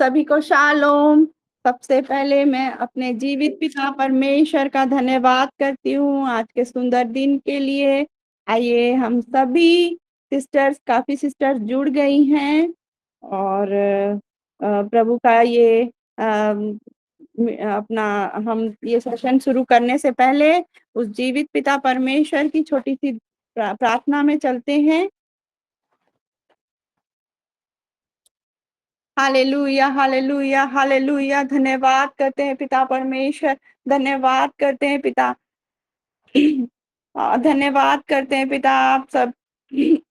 सभी को शालोम। सबसे पहले मैं अपने जीवित पिता परमेश्वर का धन्यवाद करती हूँ आज के सुंदर दिन के लिए। आइए हम सभी काफ़ी सिस्टर्स जुड़ गई हैं और प्रभु का ये अपना हम ये सेशन शुरू करने से पहले उस जीवित पिता परमेश्वर की छोटी-सी प्रार्थना में चलते हैं। Hallelujah, hallelujah, hallelujah. धन्यवाद करते हैं पिता परमेश्वर, धन्यवाद करते हैं पिता। धन्यवाद करते हैं पिता, आप सब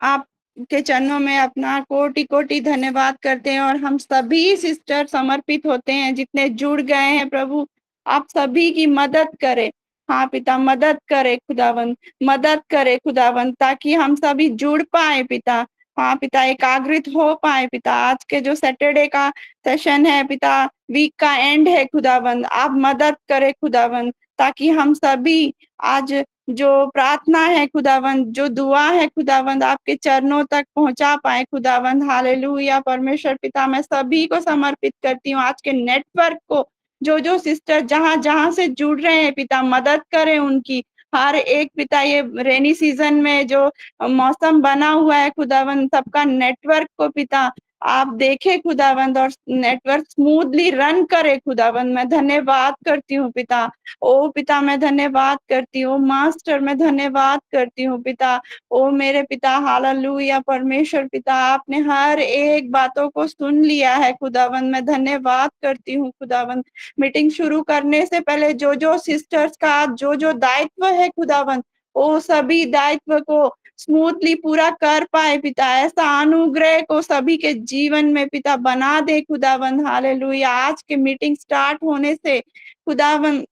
आपके चरणों में अपना कोटि-कोटि धन्यवाद करते हैं और हम सभी सिस्टर समर्पित होते हैं जितने जुड़ गए हैं प्रभु, आप सभी की मदद करें। हाँ पिता, मदद करे खुदावंद, मदद करे खुदावंद, ताकि हम सभी जुड़ पाएँ पिता। हाँ पिता, एकाग्रित हो पाएँ पिता। आज के जो सैटरडे का सेशन है पिता, वीक का एंड है खुदावंद, आप मदद करें खुदावंद, ताकि हम सभी आज जो प्रार्थना है खुदावंद, जो दुआ है खुदावंद, आपके चरणों तक पहुँचा पाएँ खुदावंद। हालेलुया। परमेश्वर पिता, मैं सभी को समर्पित करती हूँ, आज के नेटवर्क को, जो सिस्टर जहाँ-जहाँ से जुड़ रहे हैं पिता, मदद करें उनकी। हर एक पिता, ये रेनी सीज़न में जो मौसम बना हुआ है खुदावंद, सबका नेटवर्क को पिता आप देखें खुदावंद और नेटवर्क स्मूथली रन करे खुदावंद। मैं धन्यवाद करती हूँ पिता। ओ पिता, मैं धन्यवाद करती हूँ। मास्टर, मैं धन्यवाद करती हूँ पिता। ओ मेरे पिता, हालेलुया। परमेश्वर पिता, आपने हर एक बातों को सुन लिया है खुदावंद। मैं धन्यवाद करती हूँ खुदावंद। मीटिंग शुरू करने से पहले जो सिस्टर्स का जो दायित्व है खुदावंद, वो सभी दायित्व को स्मूथली पूरा कर पाए पिता। ऐसा अनुग्रह को सभी के जीवन में पिता बना दे खुदावंद। हालेलुया। आज के मीटिंग स्टार्ट होने से खुदावंद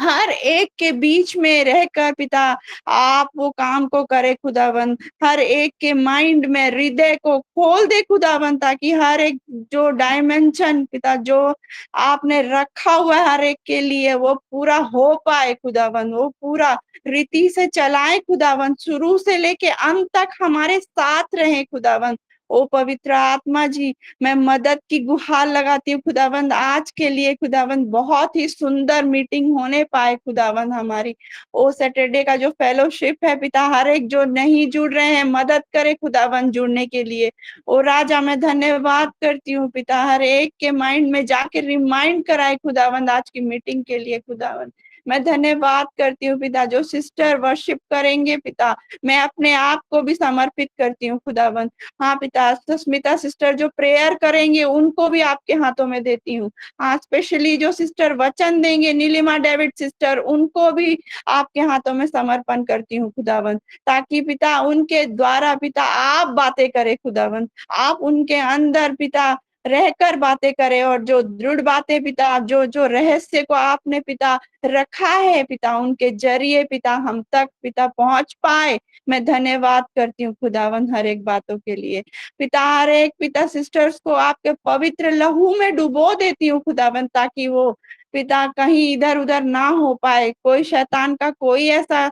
हर एक के बीच में रहकर पिता आप वो काम को करे खुदावंद। हर एक के माइंड में, हृदय को खोल दे खुदावंद, ताकि हर एक जो डायमेंशन पिता जो आपने रखा हुआ है हर एक के लिए, वो पूरा हो पाए खुदावंद। वो पूरा रीति से चलाएँ खुदावंद, शुरू से लेके अंत तक हमारे साथ रहें खुदावंद। ओ पवित्र आत्मा जी, मैं मदद की गुहार लगाती हूँ खुदावंद आज के लिए खुदावंद। बहुत ही सुंदर मीटिंग होने पाए खुदावंद हमारी। ओ सैटरडे का जो फेलोशिप है पिता, हर एक जो नहीं जुड़ रहे हैं, मदद करे खुदावंद जुड़ने के लिए। ओ राजा, मैं धन्यवाद करती हूँ पिता, हर एक के माइंड में जाके रिमाइंड कराए खुदावंद आज की मीटिंग के लिए खुदावंद। मैं धन्यवाद करती हूँ पिता, जो सिस्टर वर्शिप करेंगे पिता, मैं अपने आप को भी समर्पित करती हूँ खुदावंद। हाँ पिता, सुस्मिता सिस्टर जो प्रेयर करेंगे, उनको भी आपके हाथों में देती हूँ। हाँ, स्पेशली जो सिस्टर वचन देंगे, नीलिमा डेविड सिस्टर, उनको भी आपके हाथों में समर्पण करती हूँ खुदावंद, ताकि पिता उनके द्वारा पिता आप बातें करें खुदावंद। आप उनके अंदर पिता रहकर बातें करें और जो दृढ़ बातें पिता, जो रहस्य को आपने पिता रखा है पिता, उनके ज़रिए पिता हम तक पिता पहुँच पाए। मैं धन्यवाद करती हूँ खुदावंद हर एक बातों के लिए। पिता, हर एक पिता सिस्टर्स को आपके पवित्र लहू में डुबो देती हूँ खुदावंद, ताकि वो पिता कहीं इधर-उधर ना हो पाए, कोई शैतान का कोई ऐसा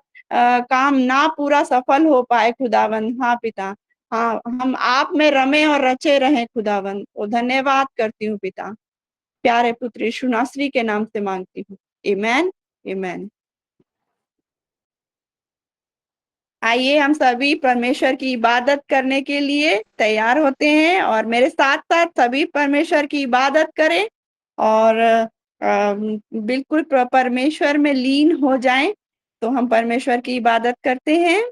काम ना पूरा सफल हो पाए खुदावंद। हाँ पिता, हाँ, हम आप में रमे और रचे रहें खुदावंद। ओ धन्यवाद करती हूँ पिता। प्यारे पुत्र यीशु नासरी के नाम से माँगती हूँ। आमेन, आमेन। आइए हम सभी परमेश्वर की इबादत करने के लिए तैयार होते हैं और मेरे साथ-साथ सभी परमेश्वर की इबादत करें और बिल्कुल परमेश्वर में लीन हो जाएँ। तो हम परमेश्वर की इबादत करते हैं।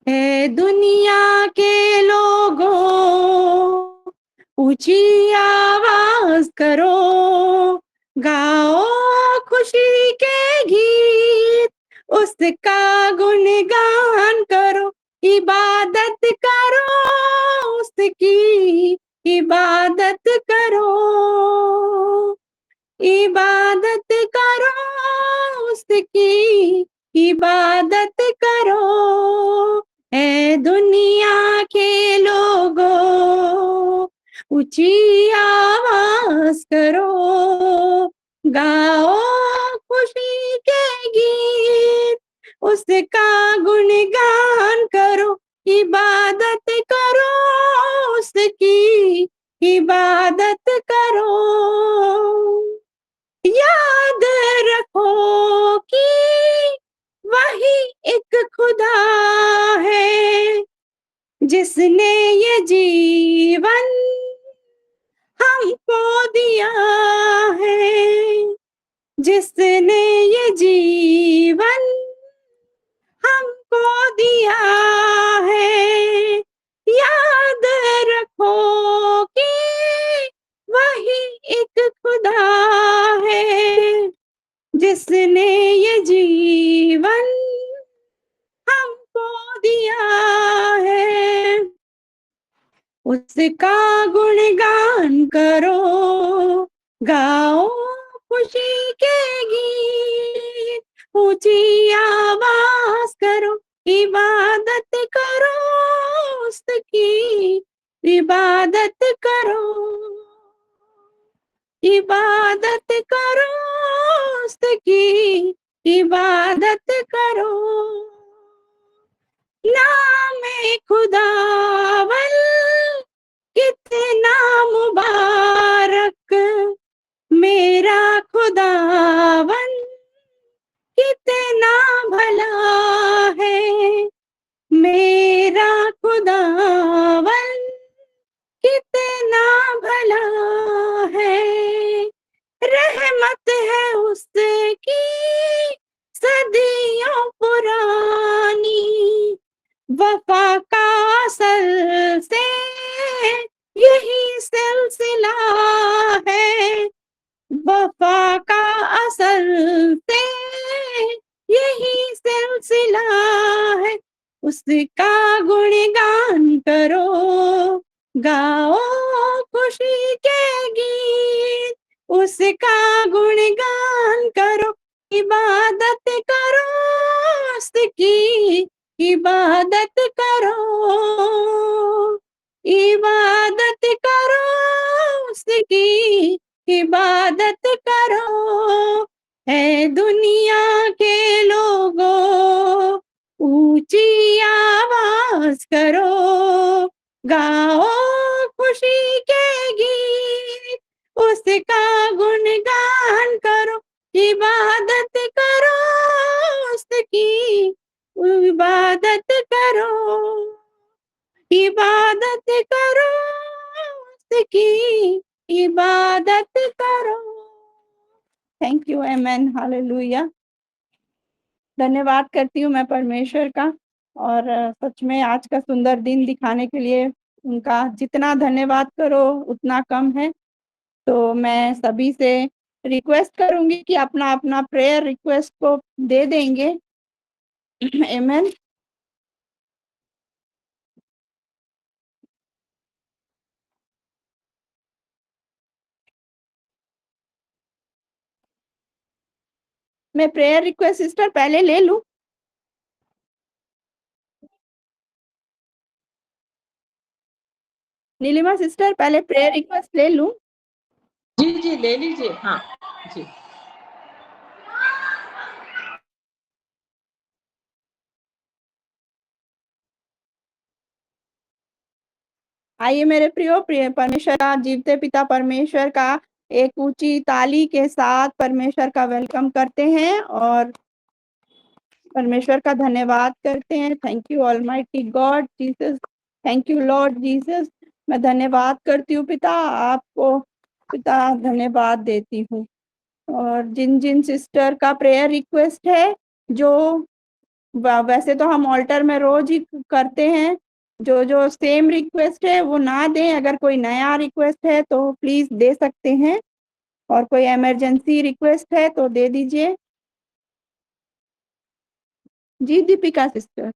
ए दुनिया के लोगों, ऊंची आवाज करो, गाओ खुशी के गीत, उसका गुणगान करो, इबादत करो उसकी, इबादत करो, इबादत करो उसकी, इबादत करो। ए दुनिया के लोगों, ऊंची आवाज करो, गाओ खुशी के गीत, उसका गुणगान करो, इबादत करो उसकी इबादत करो। याद रखो कि वही एक खुदा है जिसने ये जीवन हमको दिया है, जिसने ये जीवन हमको दिया है। याद रखो कि वही एक खुदा है जिसने ये जीवन हमको दिया है। उसका गुणगान करो, गाओ खुशी के गीत, ऊंची आवाज करो, इबादत करो उसकी, इबादत करो, इबादत करो उसकी, इबादत करो। नाम खुदावन कितना मुबारक, मेरा खुदावन कितना भला है, मेरा खुदावन कितना भला है। रहमत है उसकी सदियों पुरानी, वफा का असल से यही सिलसिला है, वफा का असल से यही सिलसिला है। उसका गुणगान करो, गाओ खुशी के गीत, उसका गुणगान करो, इबादत करो उसकी, इबादत करो, इबादत करो उसकी, इबादत करो। है दुनिया के लोगों ऊंची आवाज करो, गाओ खुशी के गीत, उसका गुणगान करो, इबादत करो उसकी, इबादत करो, इबादत करो उसकी, इबादत करो। Thank you, amen, hallelujah. धन्यवाद करती हूँ मैं परमेश्वर का, और सच में आज का सुंदर दिन दिखाने के लिए उनका जितना धन्यवाद करो उतना कम है। तो मैं सभी से रिक्वेस्ट करूंगी कि अपना अपना प्रेयर रिक्वेस्ट को दे देंगे। आमेन। मैं प्रेयर रिक्वेस्ट सिस्टर पहले ले लूं? नीलिमा सिस्टर पहले प्रेयर रिक्वेस्ट ले लूं? जी जी ले लीजिए। हाँ जी। आइए मेरे प्रिय परमेश्वर का, जीवते पिता परमेश्वर का एक ऊंची ताली के साथ परमेश्वर का वेलकम करते हैं और परमेश्वर का धन्यवाद करते हैं। Thank you almighty God Jesus, thank you Lord Jesus. मैं धन्यवाद करती हूँ पिता, आपको पिता धन्यवाद देती हूँ। और जिन जिन सिस्टर का प्रेयर रिक्वेस्ट है, जो वैसे तो हम ऑल्टर में रोज ही करते हैं, जो जो सेम रिक्वेस्ट है वो ना दें, अगर कोई नया रिक्वेस्ट है तो प्लीज दे सकते हैं, और कोई इमरजेंसी रिक्वेस्ट है तो दे दीजिए। जी दीपिका सिस्टर।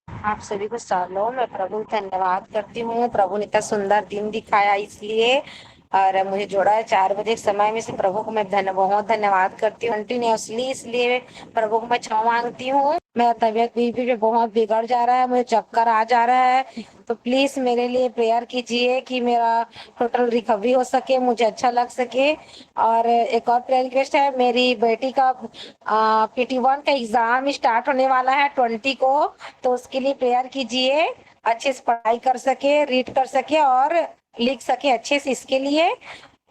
आप सभी को सालों मैं प्रभु धन्यवाद करती हूँ। प्रभु ने इतना सुंदर दिन दिखाया इसलिए, और मुझे जोड़ा है 4 बजे के समय में से। प्रभु को मैं बहुत धन्यवाद करती हूँ कंटिन्यूअसली, इसलिए प्रभु को मैं क्षमा मांगती हूँ। मेरा तबीयत भी बहुत बिगड़ जा रहा है, मुझे चक्कर आ जा रहा है, तो प्लीज मेरे लिए प्रेयर कीजिए कि मेरा टोटल रिकवरी हो सके, मुझे अच्छा लग सके। और एक और प्रेयर रिक्वेस्ट है, मेरी बेटी का PT1 का एग्जाम स्टार्ट होने वाला है 20 को, तो उसके लिए प्रेयर कीजिए। अच्छे से पढ़ाई कर सके, रीड कर सके और लिख सके अच्छे से, इसके लिए।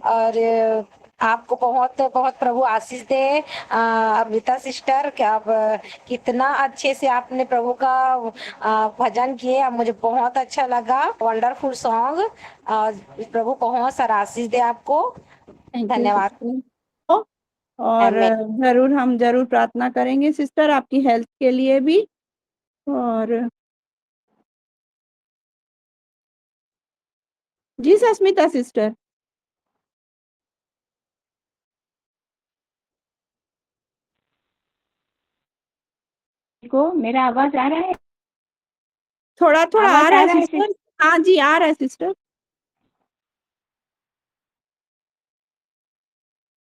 और आपको बहुत बहुत प्रभु आशीष दे। अमृता सिस्टर, क्या आप कितना अच्छे से आपने प्रभु का भजन किए, अब मुझे बहुत अच्छा लगा। Wonderful song. प्रभु बहुत सारा आशीष दे आपको। थैंक यू धन्यवाद। सिस्टर। और जरूर हम जरूर प्रार्थना करेंगे सिस्टर आपकी हेल्थ के लिए भी। और जी सस्मिता सिस्टर, को मेरा आवाज आ रहा है? थोड़ा थोड़ा आ आवाज रहा आ है रहा है सिस्टर। हाँ जी, आ रहा है सिस्टर।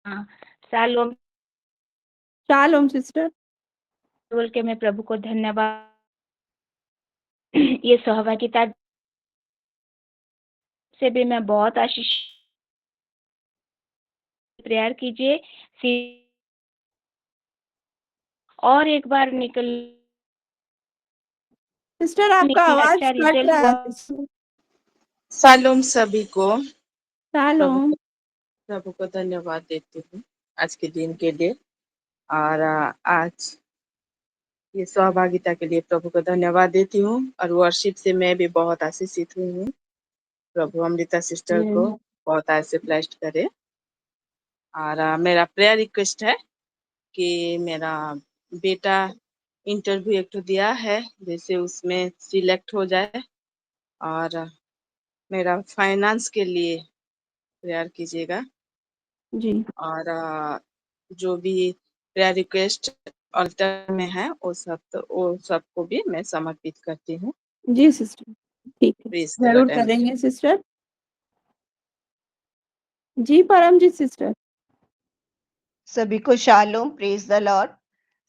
हाँ, शालोम शालोम सिस्टर। बोल के मैं प्रभु को धन्यवाद। ये सहभागिता से भी मैं बहुत आशीष। प्रेयर कीजिए और एक बार निकल सिस्टर आपका आवाज अच्छा कट रिजल्ट रहा हुआ। है सिस्टर। शालोम सभी को। प्रभु शालोम। प्रभु को धन्यवाद देती हूँ आज के दिन के लिए। और आज ये सहभागिता के लिए प्रभु को धन्यवाद देती हूँ। और वर्शिप से मैं भी बहुत आशीषित हुई हूँ। प्रभु अमृता सिस्टर को बहुत आशीष ब्लेस्ड करे। और मेरा प्रेयर रिक्वेस्ट है कि मेरा बेटा इंटरव्यू एक तो दिया है, जैसे उसमें सिलेक्ट हो जाए। और मेरा फाइनेंस के लिए प्रेयर कीजिएगा। जी और जो भी प्रेयर रिक्वेस्ट अल्टर में है वो सबको भी मैं समर्पित करती हूँ। जी सिस्टर, ठीक है, प्रेज द जरूर लॉर्ड। करेंगे सिस्टर। जी परमजीत सिस्टर। सभी को शालोम, प्रेज द लॉर्ड।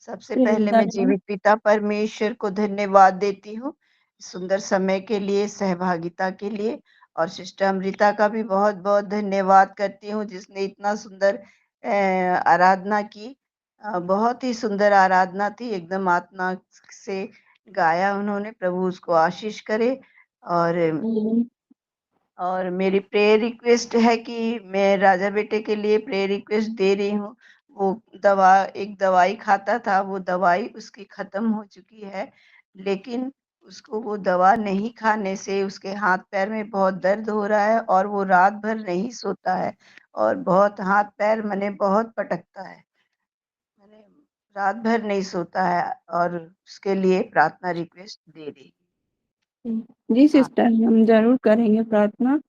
सबसे प्रेज पहले द मैं लॉर्ड। जीवित पिता परमेश्वर को धन्यवाद देती हूँ सुंदर समय के लिए, सहभागिता के लिए। और सिस्टर अमृता का भी बहुत बहुत धन्यवाद करती हूँ जिसने इतना सुंदर आराधना की। बहुत ही सुंदर आराधना थी, एकदम आत्मा से गाया उन्होंने। प्रभु उसको आशीष करे। और मेरी प्रेयर रिक्वेस्ट है कि मैं राजा बेटे के लिए प्रेयर रिक्वेस्ट दे रही हूँ। वो एक दवाई खाता था, वो दवाई उसकी खत्म हो चुकी है, लेकिन उसको वो दवा नहीं खाने से उसके हाथ पैर में बहुत दर्द हो रहा है और वो रात भर नहीं सोता है और बहुत हाथ पैर मने बहुत पटकता है, मने रात भर नहीं सोता है। और उसके लिए प्रार्थना रिक्वेस्ट दे रही जी हाँ। सिस्टर, हम जरूर करेंगे प्रार्थना।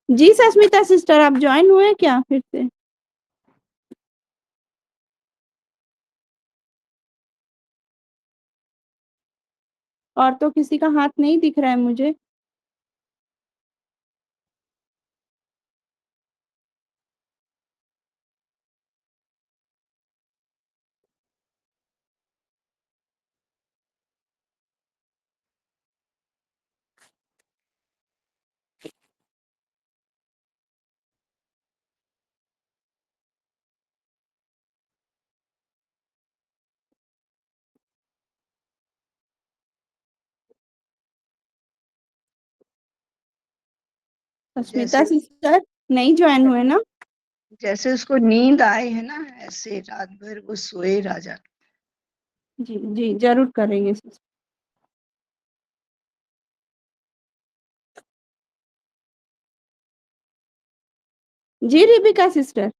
जी सस्मिता सिस्टर, आप ज्वाइन हुए क्या फिर से? और तो किसी का हाथ नहीं दिख रहा है मुझे। सस्मिता जैसे सिस्टर नहीं ज्वाइन हुए ना? जैसे उसको नींद आए है ना, ऐसे रात भर वो सोए राजा। जी जी, जरूर करेंगे सिस्टर। जी रिबिका सिस्टर।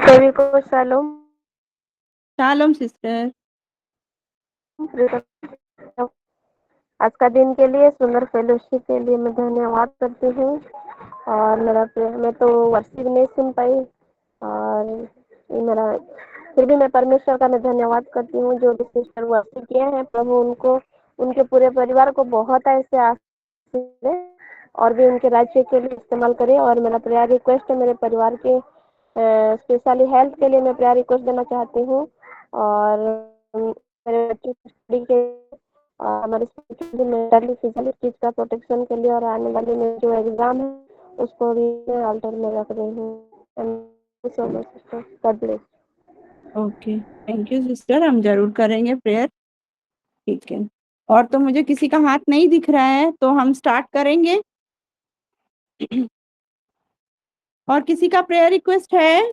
सभी को शालोम। Shalom sister. आज का दिन के लिए, सुंदर फेलोशिप के लिए मैं धन्यवाद करती हूँ। और मैं तो वर्षिप नहीं सुन पाई, और ये मेरा फिर भी मैं परमेश्वर का मैं धन्यवाद करती हूँ जो भी सिस्टर वर्षिप किए हैं। प्रभु उनको, उनके पूरे परिवार को बहुत ऐसे आशीष दे और भी उनके राज्य के लिए इस्तेमाल करे। और मेरा प्रेयर रिक्वेस्ट है मेरे परिवार के स्पेशली हेल्थ के लिए मैं प्रेयर रिक्वेस्ट देना चाहती हूँ। और मेरे बच्चों की स्टडी के और हमारे मेंटली फिजिकली चीज का प्रोटेक्शन के लिए, और आने वाले में जो एग्जाम है उसको भी मैं अल्टर में रख रही हूँ। Thank you so much sister, God bless. Okay, thank you sister, हम जरूर करेंगे प्रेयर। ठीक है, और तो मुझे किसी का हाथ नहीं दिख रहा है, तो हम स्टार्ट करेंगे। और किसी का प्रेयर रिक्वेस्ट है?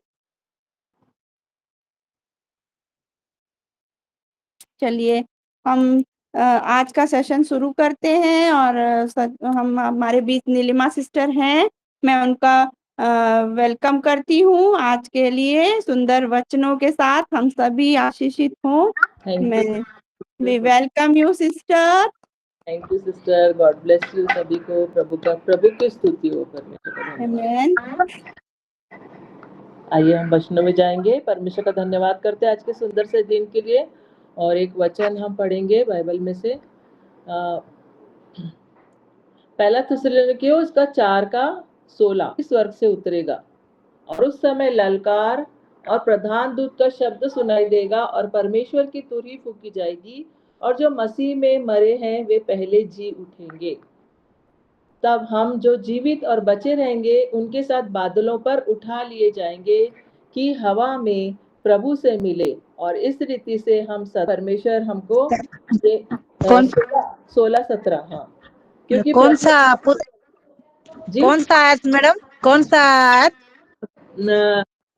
चलिए हम आज का सेशन शुरू करते हैं। और हम हमारे बीच नीलिमा सिस्टर हैं, मैं उनका वेलकम करती हूँ आज के लिए सुंदर वचनों के साथ। हम सभी आशीषित हों। मैं we welcome you sister. Thank you sister, God bless you सभी को। प्रभु की स्तुति हो, परमेश्वर का धन्यवाद। आमेन। आइए हम वचनों में जाएंगे। परमेश्वर का धन्यवाद करते हैं आज के सुंदर से दिन के लिए। और एक वचन हम पढ़ेंगे बाइबल में से, पहला थिस्सलुनीकियों उसका 4:16। स्वर्ग से उतरेगा और उस समय ललकार और प्रधान दूत का शब्द सुनाई देगा और परमेश्वर की तुरही फूंकी जाएगी और जो मसीह में मरे हैं वे पहले जी उठेंगे। तब हम जो जीवित और बचे रहेंगे उनके साथ बादलों पर उठा लिए जाएंगे कि हवा में प्रभु से मिले। और इस रीति से हम परमेश्वर हमको 16-17, हाँ, क्योंकि कौन सा जी कौन सा आयत मैडम, कौन सा आयत?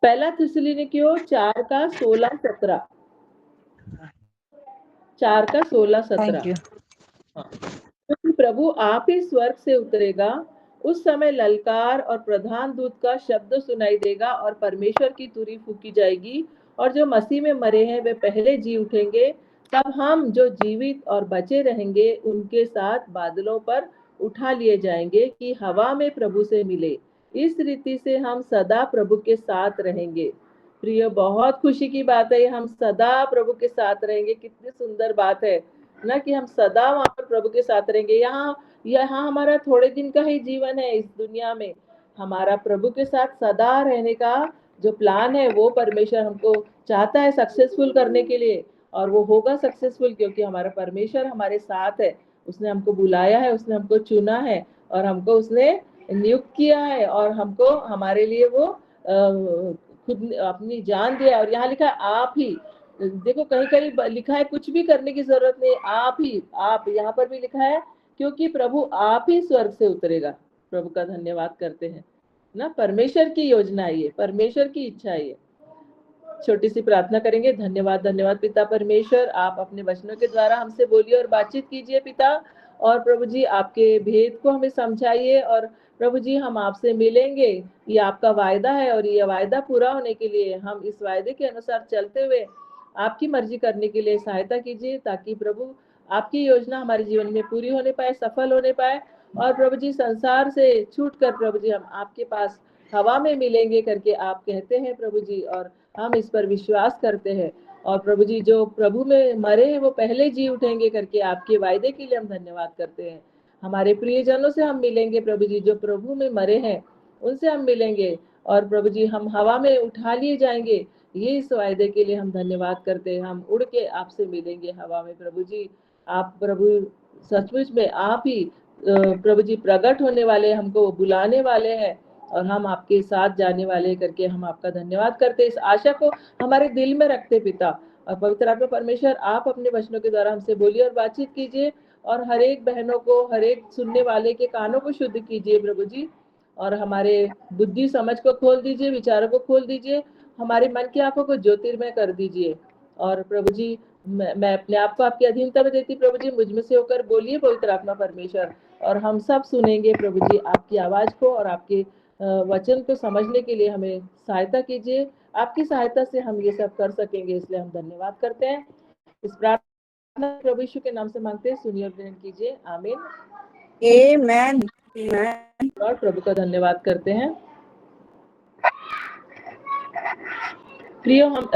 पहला थिस्सलुनीकियों 4:16-17, 4:16-17। Thank you. हाँ, क्योंकि प्रभु आप ही स्वर्ग से उतरेगा, उस समय ललकार और प्रधान दूत का शब्द सुनाई देगा और परमेश्वर की तुरही फूंकी जाएगी और जो मसीह में मरे हैं वे पहले जी उठेंगे। तब हम जो जीवित और बचे रहेंगे उनके साथ बादलों पर उठा लिए जाएंगे कि हवा में प्रभु से मिले। इस रीति से हम सदा प्रभु के साथ रहेंगे। प्रिय, बहुत खुशी की बात है, हम सदा प्रभु के साथ रहेंगे। कितनी सुंदर बात है ना कि हम सदा वहां पर प्रभु के साथ रहेंगे। यहाँ हमारा थोड़े दिन का ही जीवन है इस दुनिया में। हमारा प्रभु के साथ सदा रहने का जो प्लान है वो परमेश्वर हमको चाहता है सक्सेसफुल करने के लिए, और वो होगा सक्सेसफुल क्योंकि हमारा परमेश्वर हमारे साथ है। उसने हमको बुलाया है, उसने हमको चुना है और हमको उसने नियुक्त किया है और हमको हमारे लिए वो खुद अपनी जान दिया। और यहाँ लिखा है आप ही, देखो कहीं कहीं लिखा है कुछ भी करने की जरूरत नहीं, आप ही, आप, यहाँ पर भी लिखा है क्योंकि प्रभु आप ही स्वर्ग से उतरेगा। प्रभु का धन्यवाद करते हैं ना, परमेश्वर की योजना है ये, परमेश्वर की इच्छा है ये। छोटी सी प्रार्थना करेंगे। धन्यवाद धन्यवाद पिता परमेश्वर, आप अपने वचनों के द्वारा हमसे बोलिए और बातचीत कीजिए पिता। और प्रभु जी आपके भेद को हमें समझाइए। और प्रभु जी हम आपसे मिलेंगे, ये आपका वायदा है और ये वायदा पूरा होने के लिए हम इस वायदे के अनुसार चलते हुए आपकी मर्जी करने के लिए सहायता कीजिए, ताकि प्रभु आपकी योजना हमारे जीवन में पूरी होने पाए, सफल होने पाए। और प्रभु जी संसार से छूट कर प्रभु जी हम आपके पास हवा में मिलेंगे करके आप कहते हैं प्रभु जी, और हम इस पर विश्वास करते हैं। और प्रभु जी जो प्रभु में मरे हैं वो पहले जी उठेंगे करके आपके वायदे के लिए हम धन्यवाद करते हैं। हमारे प्रियजनों से हम मिलेंगे प्रभु जी, जो प्रभु में मरे हैं उनसे हम मिलेंगे और प्रभु जी हम हवा में उठा लिए जाएंगे। ये इस वायदे के लिए हम धन्यवाद करते हैं। हम उड़ के आपसे मिलेंगे हवा में प्रभु जी। आप प्रभु सचमुच में आप ही प्रभु जी प्रकट होने वाले, हमको बुलाने वाले हैं और हम आपके साथ जाने वाले करके हम आपका धन्यवाद करते। इस आशा को हमारे दिल में रखते पिता। और पवित्र आत्मा परमेश्वर आप अपने वचनों के द्वारा हमसे बोलिए और बातचीत कीजिए और हर एक बहनों को, हर एक सुनने वाले के कानों को शुद्ध कीजिए प्रभु जी। और हमारे बुद्धि समझ को खोल दीजिए, विचारों को खोल दीजिए, हमारे मन की आंखों को ज्योतिर्मय कर दीजिए। और प्रभु जी मैं अपने आप को आपकी अधीनता में देती प्रभु जी, मुझ में से होकर बोलिए पवित्र आत्मा परमेश्वर। और हम सब सुनेंगे प्रभु जी आपकी आवाज को और आपके वचन को समझने के लिए हमें सहायता कीजिए। आपकी सहायता से हम ये सब कर सकेंगे, इसलिए हम धन्यवाद करते हैं। इस प्रार्थना प्रभु यीशु के नाम से मांगते हैं, सुनिए और ग्रहण कीजिए, आमीन। आमेन। और प्रभु का धन्यवाद करते हैं। प्रियो, हम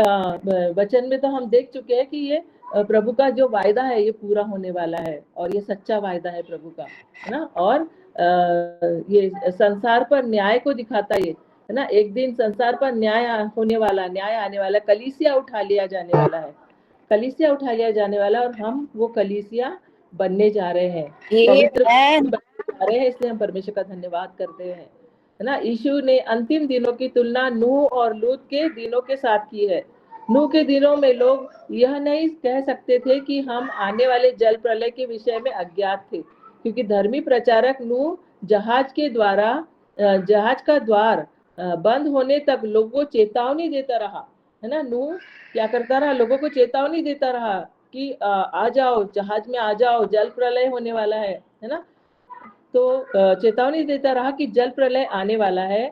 वचन में तो हम देख चुके हैं कि ये प्रभु का जो वायदा है ये पूरा होने वाला है और ये सच्चा वायदा है प्रभु का, है ना। और ये संसार पर न्याय को दिखाता है ना। एक दिन संसार पर न्याय होने वाला, न्याय आने वाला, कलीसिया उठा लिया जाने वाला है, कलीसिया उठा लिया जाने वाला और हम वो कलीसिया बनने जा रहे हैं, पवित्र बनने जा रहे हैं। इसलिए हम परमेश्वर का धन्यवाद करते हैं, है ना। यीशु ने अंतिम दिनों की तुलना नूह और लूत के दिनों के साथ की है। नूह के दिनों में लोग यह नहीं कह सकते थे कि हम आने वाले जल प्रलय के विषय में अज्ञात थे, क्योंकि धर्मी प्रचारक नूह जहाज का द्वार बंद होने तक लोगों को चेतावनी देता रहा, है ना। नूह क्या करता रहा? लोगों को चेतावनी देता रहा कि आ जाओ, जहाज में आ जाओ, जल प्रलय होने वाला है ना। तो चेतावनी देता रहा कि जल प्रलय आने वाला है।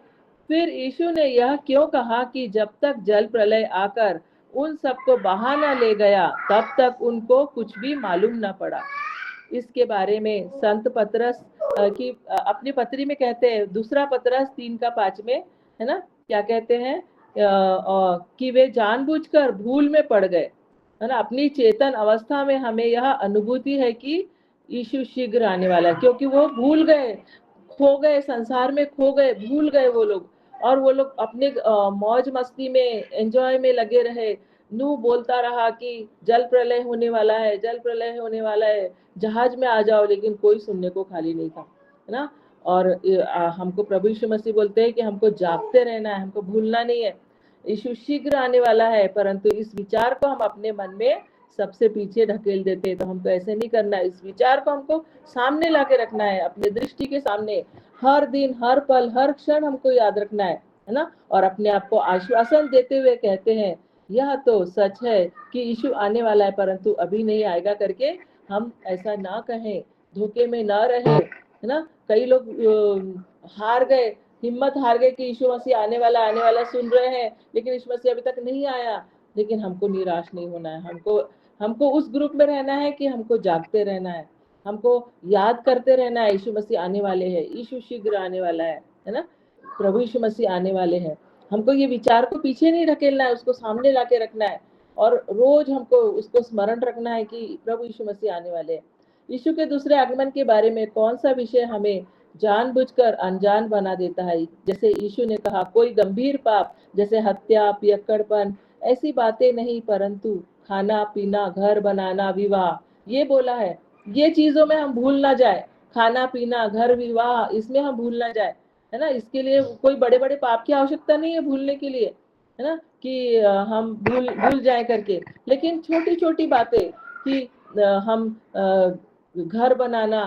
फिर यीशु ने यह क्यों कहा कि जब तक जल प्रलय आकर उन सबको बहा न ले गया तब तक उनको कुछ भी मालूम न पड़ा। इसके बारे में संत पतरस की अपनी पत्री में कहते हैं, दूसरा पतरस 3:5 में, है ना, क्या कहते हैं कि वे जानबूझकर भूल में पड़ गए, है ना। अपनी चेतन अवस्था में हमें यह अनुभूति है कि यीशु शीघ्र आने वाला है, क्योंकि वो भूल गए, खो गए, संसार में खो गए, भूल गए वो लोग, और वो लोग अपने मौज मस्ती में, एंजॉय में लगे रहे। नूह बोलता रहा कि जल प्रलय होने वाला है, जल प्रलय होने वाला है, जहाज में आ जाओ, लेकिन कोई सुनने को खाली नहीं था, है ना। और हमको प्रभु यीशु मसीह बोलते हैं कि हमको जागते रहना है, हमको भूलना नहीं है। यीशु शीघ्र आने वाला है, परंतु इस विचार को हम अपने मन में सबसे पीछे ढकेल देते हैं। तो हमको ऐसे नहीं करना है, इस विचार को हमको सामने लाके रखना है, अपने दृष्टि के सामने, हर दिन, हर पल, हर क्षण हमको याद रखना है ना। और अपने आप को आश्वासन देते हुए कहते हैं, यह तो सच है कि यीशु आने वाला है, परंतु अभी नहीं आएगा करके हम ऐसा ना कहें, धोखे में ना रहे, है ना। कई लोग हार गए, हिम्मत हार गए कि यीशु मसीह आने वाला सुन रहे हैं, लेकिन यीशु मसीह अभी तक नहीं आया। लेकिन हमको निराश नहीं होना है, हमको उस ग्रुप में रहना है कि हमको जागते रहना है, हमको याद करते रहना है, यीशु मसीह आने वाले हैं, यीशु शीघ्र आने वाला है ना, प्रभु यीशु मसीह आने वाले हैं। हमको ये विचार को पीछे नहीं ढकेलना है, उसको सामने लाके रखना है, और रोज हमको उसको स्मरण रखना है कि प्रभु यीशु मसीह आने वाले हैं। यीशु के दूसरे आगमन के बारे में कौन सा विषय हमें जानबूझकर अनजान बना देता है? जैसे यीशु ने कहा, कोई गंभीर पाप जैसे हत्या, पियक्कड़पन, ऐसी बातें नहीं, परंतु खाना पीना, घर बनाना, विवाह, ये बोला है। ये चीजों में हम भूल ना जाए, खाना पीना, घर, विवाह, इसमें हम भूल ना जाए, है ना। इसके लिए कोई बड़े बड़े पाप की आवश्यकता नहीं है भूलने के लिए, है ना, कि हम भूल जाए करके। लेकिन छोटी छोटी बातें कि हम घर बनाना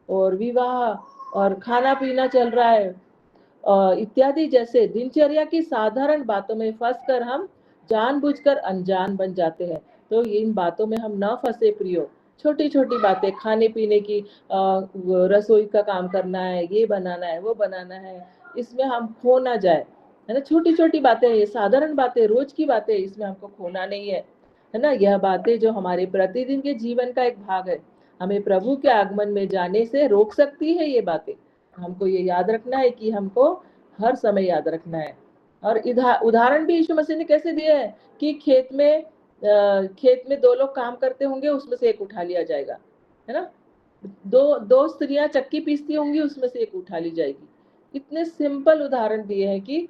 और विवाह और खाना पीना चल रहा है इत्यादि जैसे दिनचर्या की साधारण बातों में फंसकर हम जानबूझकर अनजान बन जाते हैं। तो इन बातों में हम न फंसे प्रियो। छोटी छोटी बातें, खाने पीने की, रसोई का काम करना है, ये बनाना है, वो बनाना है, इसमें हम खो ना जाए, है ना। छोटी छोटी बातें, ये साधारण बातें, रोज की बातें, इसमें हमको खोना नहीं है ना। यह बातें जो हमारे प्रतिदिन के जीवन का एक भाग है, हमें प्रभु के आगमन में जाने से रोक सकती है ये बातें। हमको ये याद रखना है कि हमको हर समय याद रखना है। और उदाहरण भी यीशु मसीह ने कैसे दिया है कि खेत में 2 लोग काम करते होंगे, उसमें से एक उठा लिया जाएगा, है ना। दो स्त्रियां चक्की पीसती होंगी, उसमें से एक उठा ली जाएगी। इतने सिंपल उदाहरण दिए हैं कि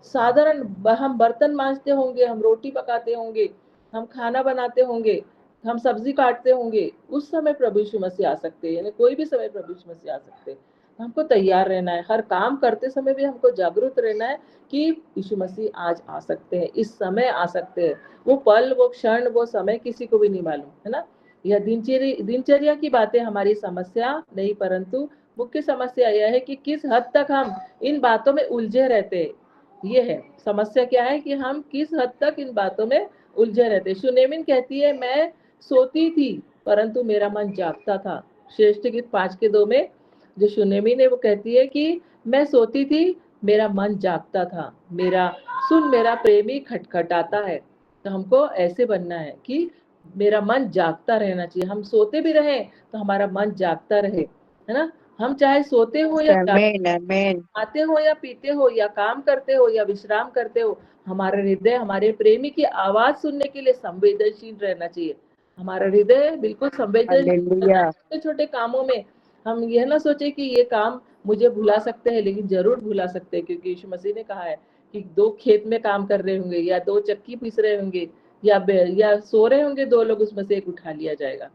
साधारण, हम बर्तन मांजते होंगे, हम रोटी पकाते होंगे, हम खाना बनाते होंगे, हम सब्जी काटते होंगे, उस समय प्रभु यीशु मसीह आ सकते हैं, यानी कोई भी समय प्रभु यीशु मसीह आ सकते हैं। हमको तैयार रहना है, हर काम करते समय भी हमको जागरूक रहना है कि यीशु मसीह आज आ सकते हैं, इस समय आ सकते हैं। वो पल, वो क्षण, वो समय किसी को भी नहीं मालूम, है ना। यह दिनचर्या की बातें हमारी समस्या नहीं, परंतु मुख्य समस्या यह है कि किस हद तक हम इन बातों में उलझे रहते हैं। ये है समस्या, क्या है कि हम किस हद तक इन बातों में उलझे रहते। सुनेमिन कहती है, मैं सोती थी परंतु मेरा मन जागता था। श्रेष्ठ गीत 5:2 में जो सुनेमिन है वो कहती है कि मैं सोती थी, मेरा मन जागता था, मेरा प्रेमी खटखटाता है। तो हमको ऐसे बनना है कि मेरा मन जागता रहना चाहिए। हम सोते भी रहे तो हमारा मन जागता रहे, है ना। हम चाहे सोते हो या खाते हो या पीते हो या काम करते हो या विश्राम करते हो, हमारा हृदय हमारे प्रेमी की आवाज सुनने के लिए संवेदनशील रहना चाहिए। हमारा हृदय बिल्कुल संवेदनशील, छोटे छोटे कामों में हम यह ना सोचे कि ये काम मुझे भुला सकते हैं, लेकिन जरूर भुला सकते हैं, क्योंकि यीशु मसीह ने कहा है कि 2 खेत में काम कर रहे होंगे या 2 चक्की पीस रहे होंगे या सो रहे होंगे 2 लोग, उसमें से एक उठा लिया जाएगा।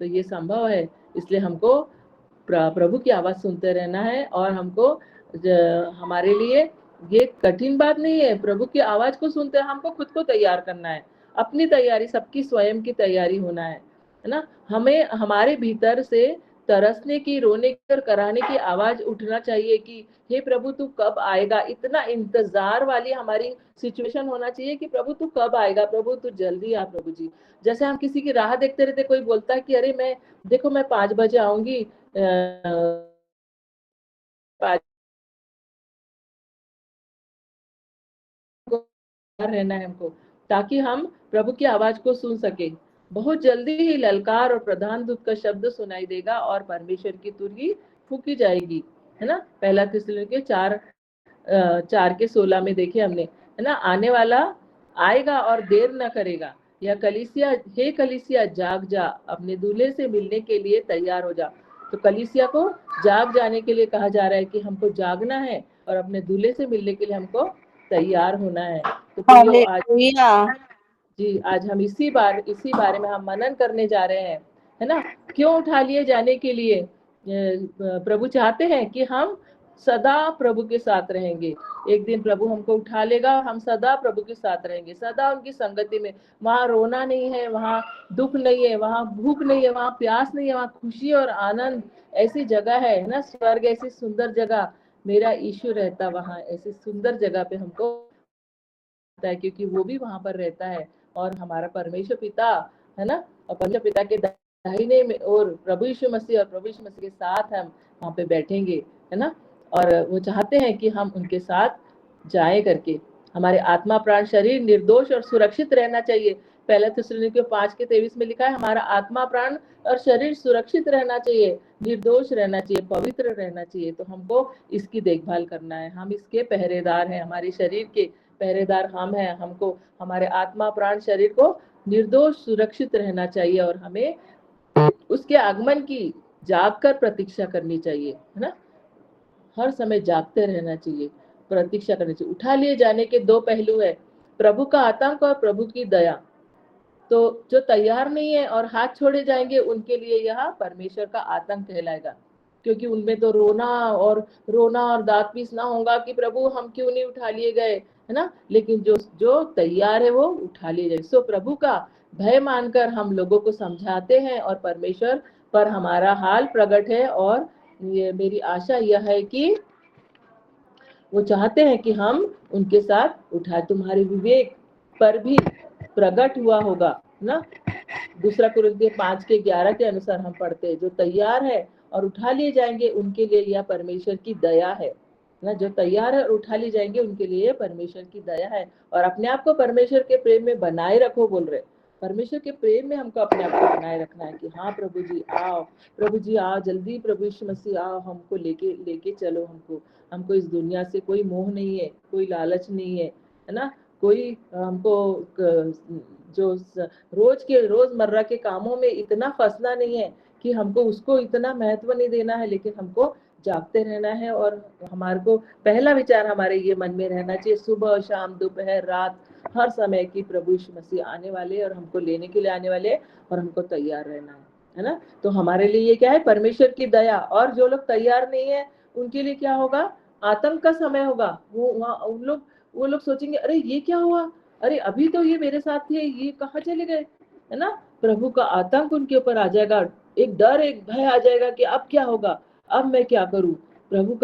तो ये संभव है, इसलिए हमको प्रभु की आवाज सुनते रहना है, और हमको हमारे लिए ये कठिन बात नहीं है। प्रभु की आवाज को सुनते हैं, हमको खुद को तैयार करना है, अपनी तैयारी, सबकी स्वयं की तैयारी होना है ना। हमें हमारे भीतर से तरसने की, रोने की और कराने की आवाज उठना चाहिए कि हे प्रभु तू कब आएगा। इतना इंतजार वाली हमारी सिचुएशन होना चाहिए कि प्रभु तू कब आएगा, प्रभु तू जल्दी आ प्रभु जी। जैसे हम किसी की राह देखते रहते, कोई बोलता है कि अरे मैं देखो मैं 5 बजे आऊंगी, 5 रहना है हमको, ताकि हम प्रभु की आवाज को सुन सके। बहुत जल्दी ही ललकार और प्रधान दूत का शब्द सुनाई देगा और परमेश्वर की तुरही फूकी जाएगी, है ना। पहला थिस्सलुनीके 4:16 में देखे हमने, है ना। आने वाला आएगा और देर न करेगा। यह कलीसिया, हे कलीसिया जाग जा, अपने दूल्हे से मिलने के लिए तैयार हो जा। तो कलीसिया को जाग जाने के लिए कहा जा रहा है कि हमको जागना है और अपने दूल्हे से मिलने के लिए हमको तैयार होना है। तो प्रियो, आज हालेलुया। जी आज हम इसी बारे में हम मनन करने जा रहे हैं, है ना। क्यों उठा लिए जाने के लिए? प्रभु चाहते हैं कि हम सदा प्रभु के साथ रहेंगे। एक दिन प्रभु हमको उठा लेगा, हम सदा प्रभु के साथ रहेंगे, सदा उनकी संगति में। वहाँ रोना नहीं है, वहाँ दुख नहीं है, वहाँ भूख नहीं है, वहाँ प्यास नहीं है, वहाँ खुशी और आनंद। ऐसी जगह है ना, स्वर्ग ऐसी सुंदर जगह, मेरा यीशु रहता वहाँ। ऐसी सुंदर जगह पे हमको है, क्योंकि वो भी वहां पर रहता है। और हमारा परमेश्वर पिता, है ना, और परमेश्वर पिता के दाहिने में और प्रभु यीशु मसीह, और प्रभु यीशु मसीह के साथ हम वहां पे बैठेंगे, है ना। और वो चाहते हैं कि हम उनके साथ जाए करके। हमारे आत्मा प्राण शरीर निर्दोष और सुरक्षित रहना चाहिए। पहला थिस्सलुनीके 5:23 में लिखा है, हमारा आत्मा प्राण और शरीर सुरक्षित रहना चाहिए, निर्दोष रहना चाहिए, पवित्र रहना चाहिए। तो हमको इसकी देखभाल करना है, हम इसके पहरेदार हैं, हमारे शरीर के पहरेदार हम हैं। हमको हमारे आत्मा प्राण शरीर को निर्दोष सुरक्षित रहना चाहिए और हमें उसके आगमन की जाग कर प्रतीक्षा करनी चाहिए, है ना। हर समय जागते रहना चाहिए, प्रतीक्षा करनी चाहिए। उठा लिए जाने के 2 पहलू है, प्रभु का आतंक और प्रभु की दया। तो जो तैयार नहीं है और हाथ छोड़े जाएंगे, उनके लिए यह परमेश्वर का आतंक कहलाएगा, क्योंकि उनमें तो रोना और दांत पीसना होगा कि प्रभु हम क्यों नहीं उठा लिए गए, है ना। लेकिन जो जो तैयार है वो उठा लिए जाए। सो प्रभु का भय मानकर हम लोगों को समझाते हैं और परमेश्वर पर हमारा हाल प्रकट है। और ये मेरी आशा यह है कि वो चाहते हैं कि हम उनके साथ उठाए। तुम्हारे विवेक पर भी प्रकट हुआ होगा ना। 2 कुरिन्थियों 5:11 के अनुसार हम पढ़ते हैं, जो तैयार है और उठा लिए जाएंगे उनके लिए यह परमेश्वर की दया है ना। जो तैयार है और उठा लिए जाएंगे उनके लिए परमेश्वर की दया है। और अपने आप को परमेश्वर के प्रेम में बनाए रखो, बोल रहे। परमेश्वर के प्रेम में हमको अपने आप को बनाए रखना है कि हाँ प्रभु जी आओ, प्रभु जी आओ जल्दी, प्रभु यीशु मसीह आओ, हमको लेके लेके चलो। हमको इस दुनिया से कोई मोह नहीं है, कोई लालच नहीं है, है ना। कोई हमको जो रोजमर्रा के कामों में इतना फंसना नहीं है कि हमको उसको इतना महत्व नहीं देना है, लेकिन हमको जागते रहना है। और हमारे को पहला विचार हमारे ये मन में रहना चाहिए, सुबह शाम दोपहर रात हर समय की प्रभु यीशु मसीह आने वाले और हमको लेने के लिए आने वाले, और हमको तैयार रहना है ना। तो हमारे लिए ये क्या है, परमेश्वर की दया। और जो लोग तैयार नहीं है उनके लिए क्या होगा, आतंक का समय होगा। वो लोग सोचेंगे अरे ये क्या हुआ, अरे अभी तो ये मेरे साथ थे, ये कहाँ चले गए, है ना। प्रभु का आतंक उनके ऊपर आ जाएगा, एक डर एक भय आ जाएगा कि अब क्या होगा, अब मैं क्या करूं। प्रभु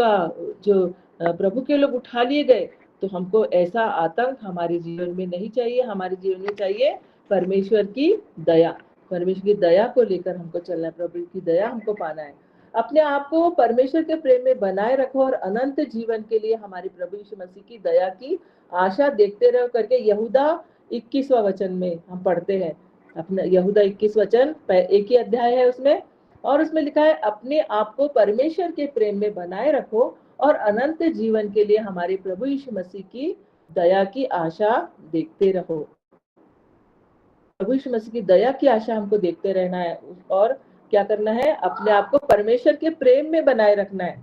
के लोग उठा लिए गए, तो हमको ऐसा आतंक हमारे जीवन में नहीं चाहिए। हमारे जीवन में चाहिए परमेश्वर की दया। परमेश्वर की दया को लेकर हमको चलना है, प्रभु की दया हमको पाना है। अपने आप को परमेश्वर के प्रेम में बनाए रखो और अनंत जीवन के लिए हमारे प्रभु यीशु मसीह की दया की आशा देखते रहो करके यहूदा 21वां वचन में हम पढ़ते हैं। अपना यहूदा 21 वचन एक ही अध्याय है उसमें, और उसमें लिखा है, अपने आप को परमेश्वर के प्रेम में बनाए रखो और अनंत जीवन के लिए हमारे प्रभु यीशु मसीह की दया की आशा देखते रहो। प्रभु यीशु मसीह की दया की आशा हमको देखते रहना है। और क्या करना है, अपने आप को परमेश्वर के प्रेम में बनाए रखना है।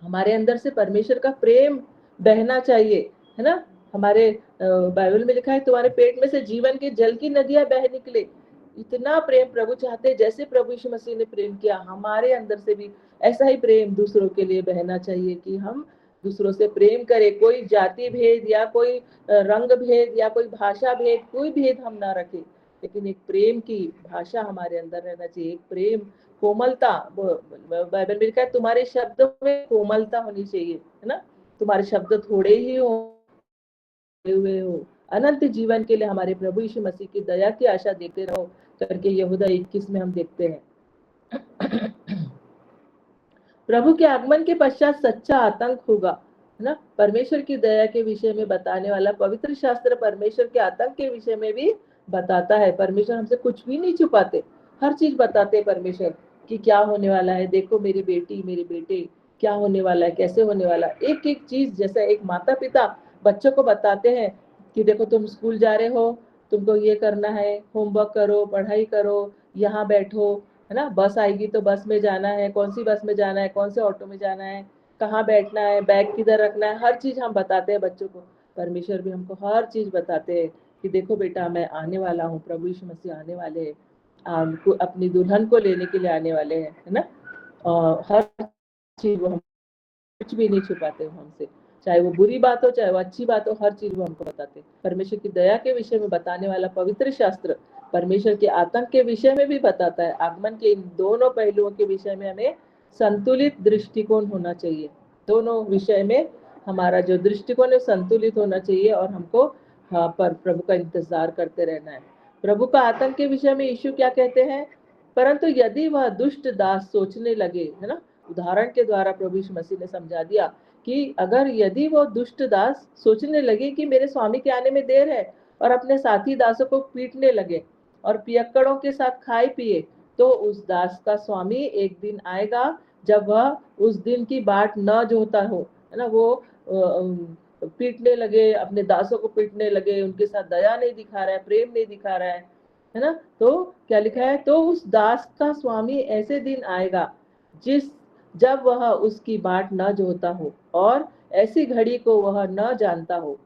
हमारे अंदर से परमेश्वर का प्रेम बहना चाहिए, है ना। हमारे बाइबल में लिखा है, तुम्हारे पेट में से जीवन के जल की नदियां बह निकले। इतना प्रेम प्रभु चाहते हैं, जैसे प्रभु यीशु मसीह ने प्रेम किया, हमारे अंदर से भी ऐसा ही प्रेम दूसरों के लिए बहना चाहिए कि हम दूसरों से प्रेम करे, कोई जाति भेद या कोई रंग भेद या कोई भाषा भेद, कोई भेद हम ना रखें, लेकिन एक प्रेम की भाषा हमारे अंदर रहना चाहिए, एक प्रेम, कोमलता। बाइबल में लिखा है तुम्हारे शब्दों में कोमलता होनी चाहिए, है ना। तुम्हारे शब्द थोड़े ही हुए हो, अनंत जीवन के लिए हमारे प्रभु यीशु मसीह की दया की आशा देखते रहो करके यहूदा 21 में हम देखते हैं। प्रभु के आगमन के पश्चात सच्चा आतंक होगा, है ना। परमेश्वर की दया के विषय में बताने वाला पवित्र शास्त्र परमेश्वर के आतंक के विषय में भी बताता है। परमेश्वर हमसे कुछ भी नहीं छुपाते, हर चीज बताते हैं परमेश्वर कि क्या होने वाला है, देखो मेरी बेटी मेरे बेटे क्या होने वाला है, कैसे होने वाला है। एक एक चीज, जैसे एक माता पिता बच्चों को बताते हैं कि देखो तुम स्कूल जा रहे हो, तुमको ये करना है, होमवर्क करो, पढ़ाई करो, यहाँ बैठो, है ना, बस आएगी तो बस में जाना है, कौन सी बस में जाना है, कौन से ऑटो में जाना है, कहाँ बैठना है, बैग किधर रखना है, हर चीज हम बताते हैं बच्चों को। परमेश्वर भी हमको हर चीज बताते हैं कि देखो बेटा मैं आने वाला हूँ, प्रभु यीशु मसीह आने वाले हैं, आपको अपनी दुल्हन को लेने के लिए आने वाले हैं, है ना। और हर चीज वो हम कुछ भी नहीं छुपाते हमसे, चाहे वो बुरी बात हो चाहे वो अच्छी बात हो, हर चीज वो हमको बताते। परमेश्वर की दया के विषय में बताने वाला पवित्र शास्त्र परमेश्वर के आतंक के विषय में भी बताता है। आगमन के इन दोनों पहलुओं के विषय में हमें संतुलित दृष्टिकोण होना चाहिए। दोनों विषय में हमारा जो दृष्टिकोण है संतुलित होना चाहिए और हमको पर प्रभु का इंतजार करते रहना है। प्रभु का आतंक के विषय में यीशु क्या कहते हैं, परंतु यदि वह दुष्ट दास सोचने लगे, है ना, उदाहरण के द्वारा प्रभु यीशु मसीह ने समझा दिया कि अगर यदि वो दुष्ट दास सोचने लगे कि मेरे स्वामी के आने में देर है और अपने साथी दासों को पीटने लगे और पियक्कड़ों के साथ खाए पिए, तो उस दास का स्वामी एक दिन आएगा जब वह उस दिन की बाट न जोता हो, है ना। वो पीटने लगे, अपने दासों को पीटने लगे, उनके साथ दया नहीं दिखा रहा है, प्रेम नहीं दिखा रहा है ना। तो क्या लिखा है, तो उस दास का स्वामी ऐसे दिन आएगा जब वह उसकी बाट न जोता हो और ऐसी घड़ी को वह न जानता हो,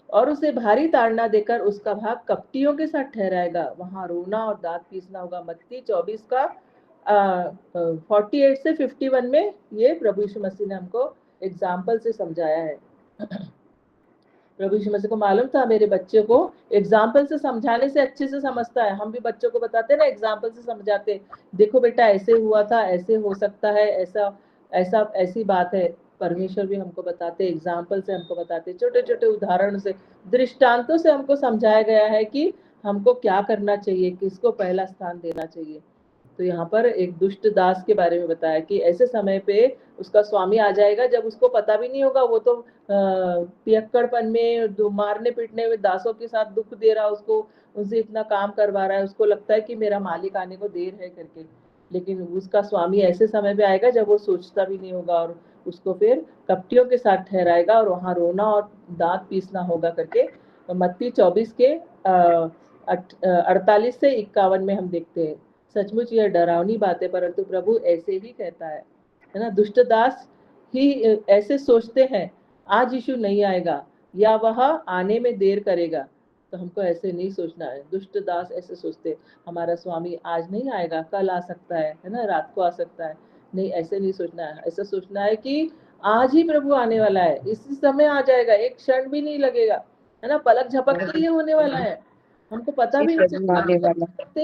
और उसे भारी ताड़ना देकर उसका भाग कपटियों के साथ ठहराएगा, वहां रोना और दांत पीसना होगा। मत्ती 24 का 48 से 51 में ये प्रभु यीशु मसीह ने हमको एग्जाम्पल से समझाया है। प्रभु यीशु मसीह को मालूम था मेरे बच्चे को एग्जाम्पल से समझाने से अच्छे से समझता है। हम भी बच्चों को बताते ना, एग्जाम्पल से समझाते, देखो बेटा ऐसे हुआ था, ऐसे हो सकता है, ऐसा ऐसा ऐसी बात है। परमेश्वर भी हमको बताते, एग्जाम्पल से हमको बताते, छोटे छोटे उदाहरण से, दृष्टांतों से हमको समझाया गया है कि हमको क्या करना चाहिए, किसको पहला स्थान देना चाहिए। तो यहाँ पर एक दुष्ट दास के बारे में बताया कि ऐसे समय पे उसका स्वामी आ जाएगा जब उसको पता भी नहीं होगा, वो तो पियक्कड़पन में मारने पीटने में दासों के साथ दुख दे रहा, उसको उनसे इतना काम करवा रहा है, उसको लगता है कि मेरा मालिक आने को देर है करके, लेकिन उसका स्वामी ऐसे समय पे आएगा जब वो सोचता भी नहीं होगा और उसको फिर कपटियों के साथ ठहराएगा और वहां रोना और दांत पीसना होगा करके मत्ती 24 के 48 से 51 में हम देखते हैं। सचमुच यह डरावनी बात है, परंतु प्रभु ऐसे ही कहता है ना। दुष्ट दास ही ऐसे सोचते हैं आज यीशु नहीं आएगा या वह आने में देर करेगा, तो हमको ऐसे नहीं सोचना है। दुष्ट दास ऐसे सोचते हमारा स्वामी आज नहीं आएगा, कल आ सकता है ना, रात को आ सकता है। नहीं, ऐसे नहीं सोचना है। ऐसा सोचना है कि आज ही प्रभु आने वाला है, इसी समय आ जाएगा, एक क्षण भी नहीं लगेगा, है ना, पलक झपक के ही होने वाला है। हमको पता भी नहीं चलता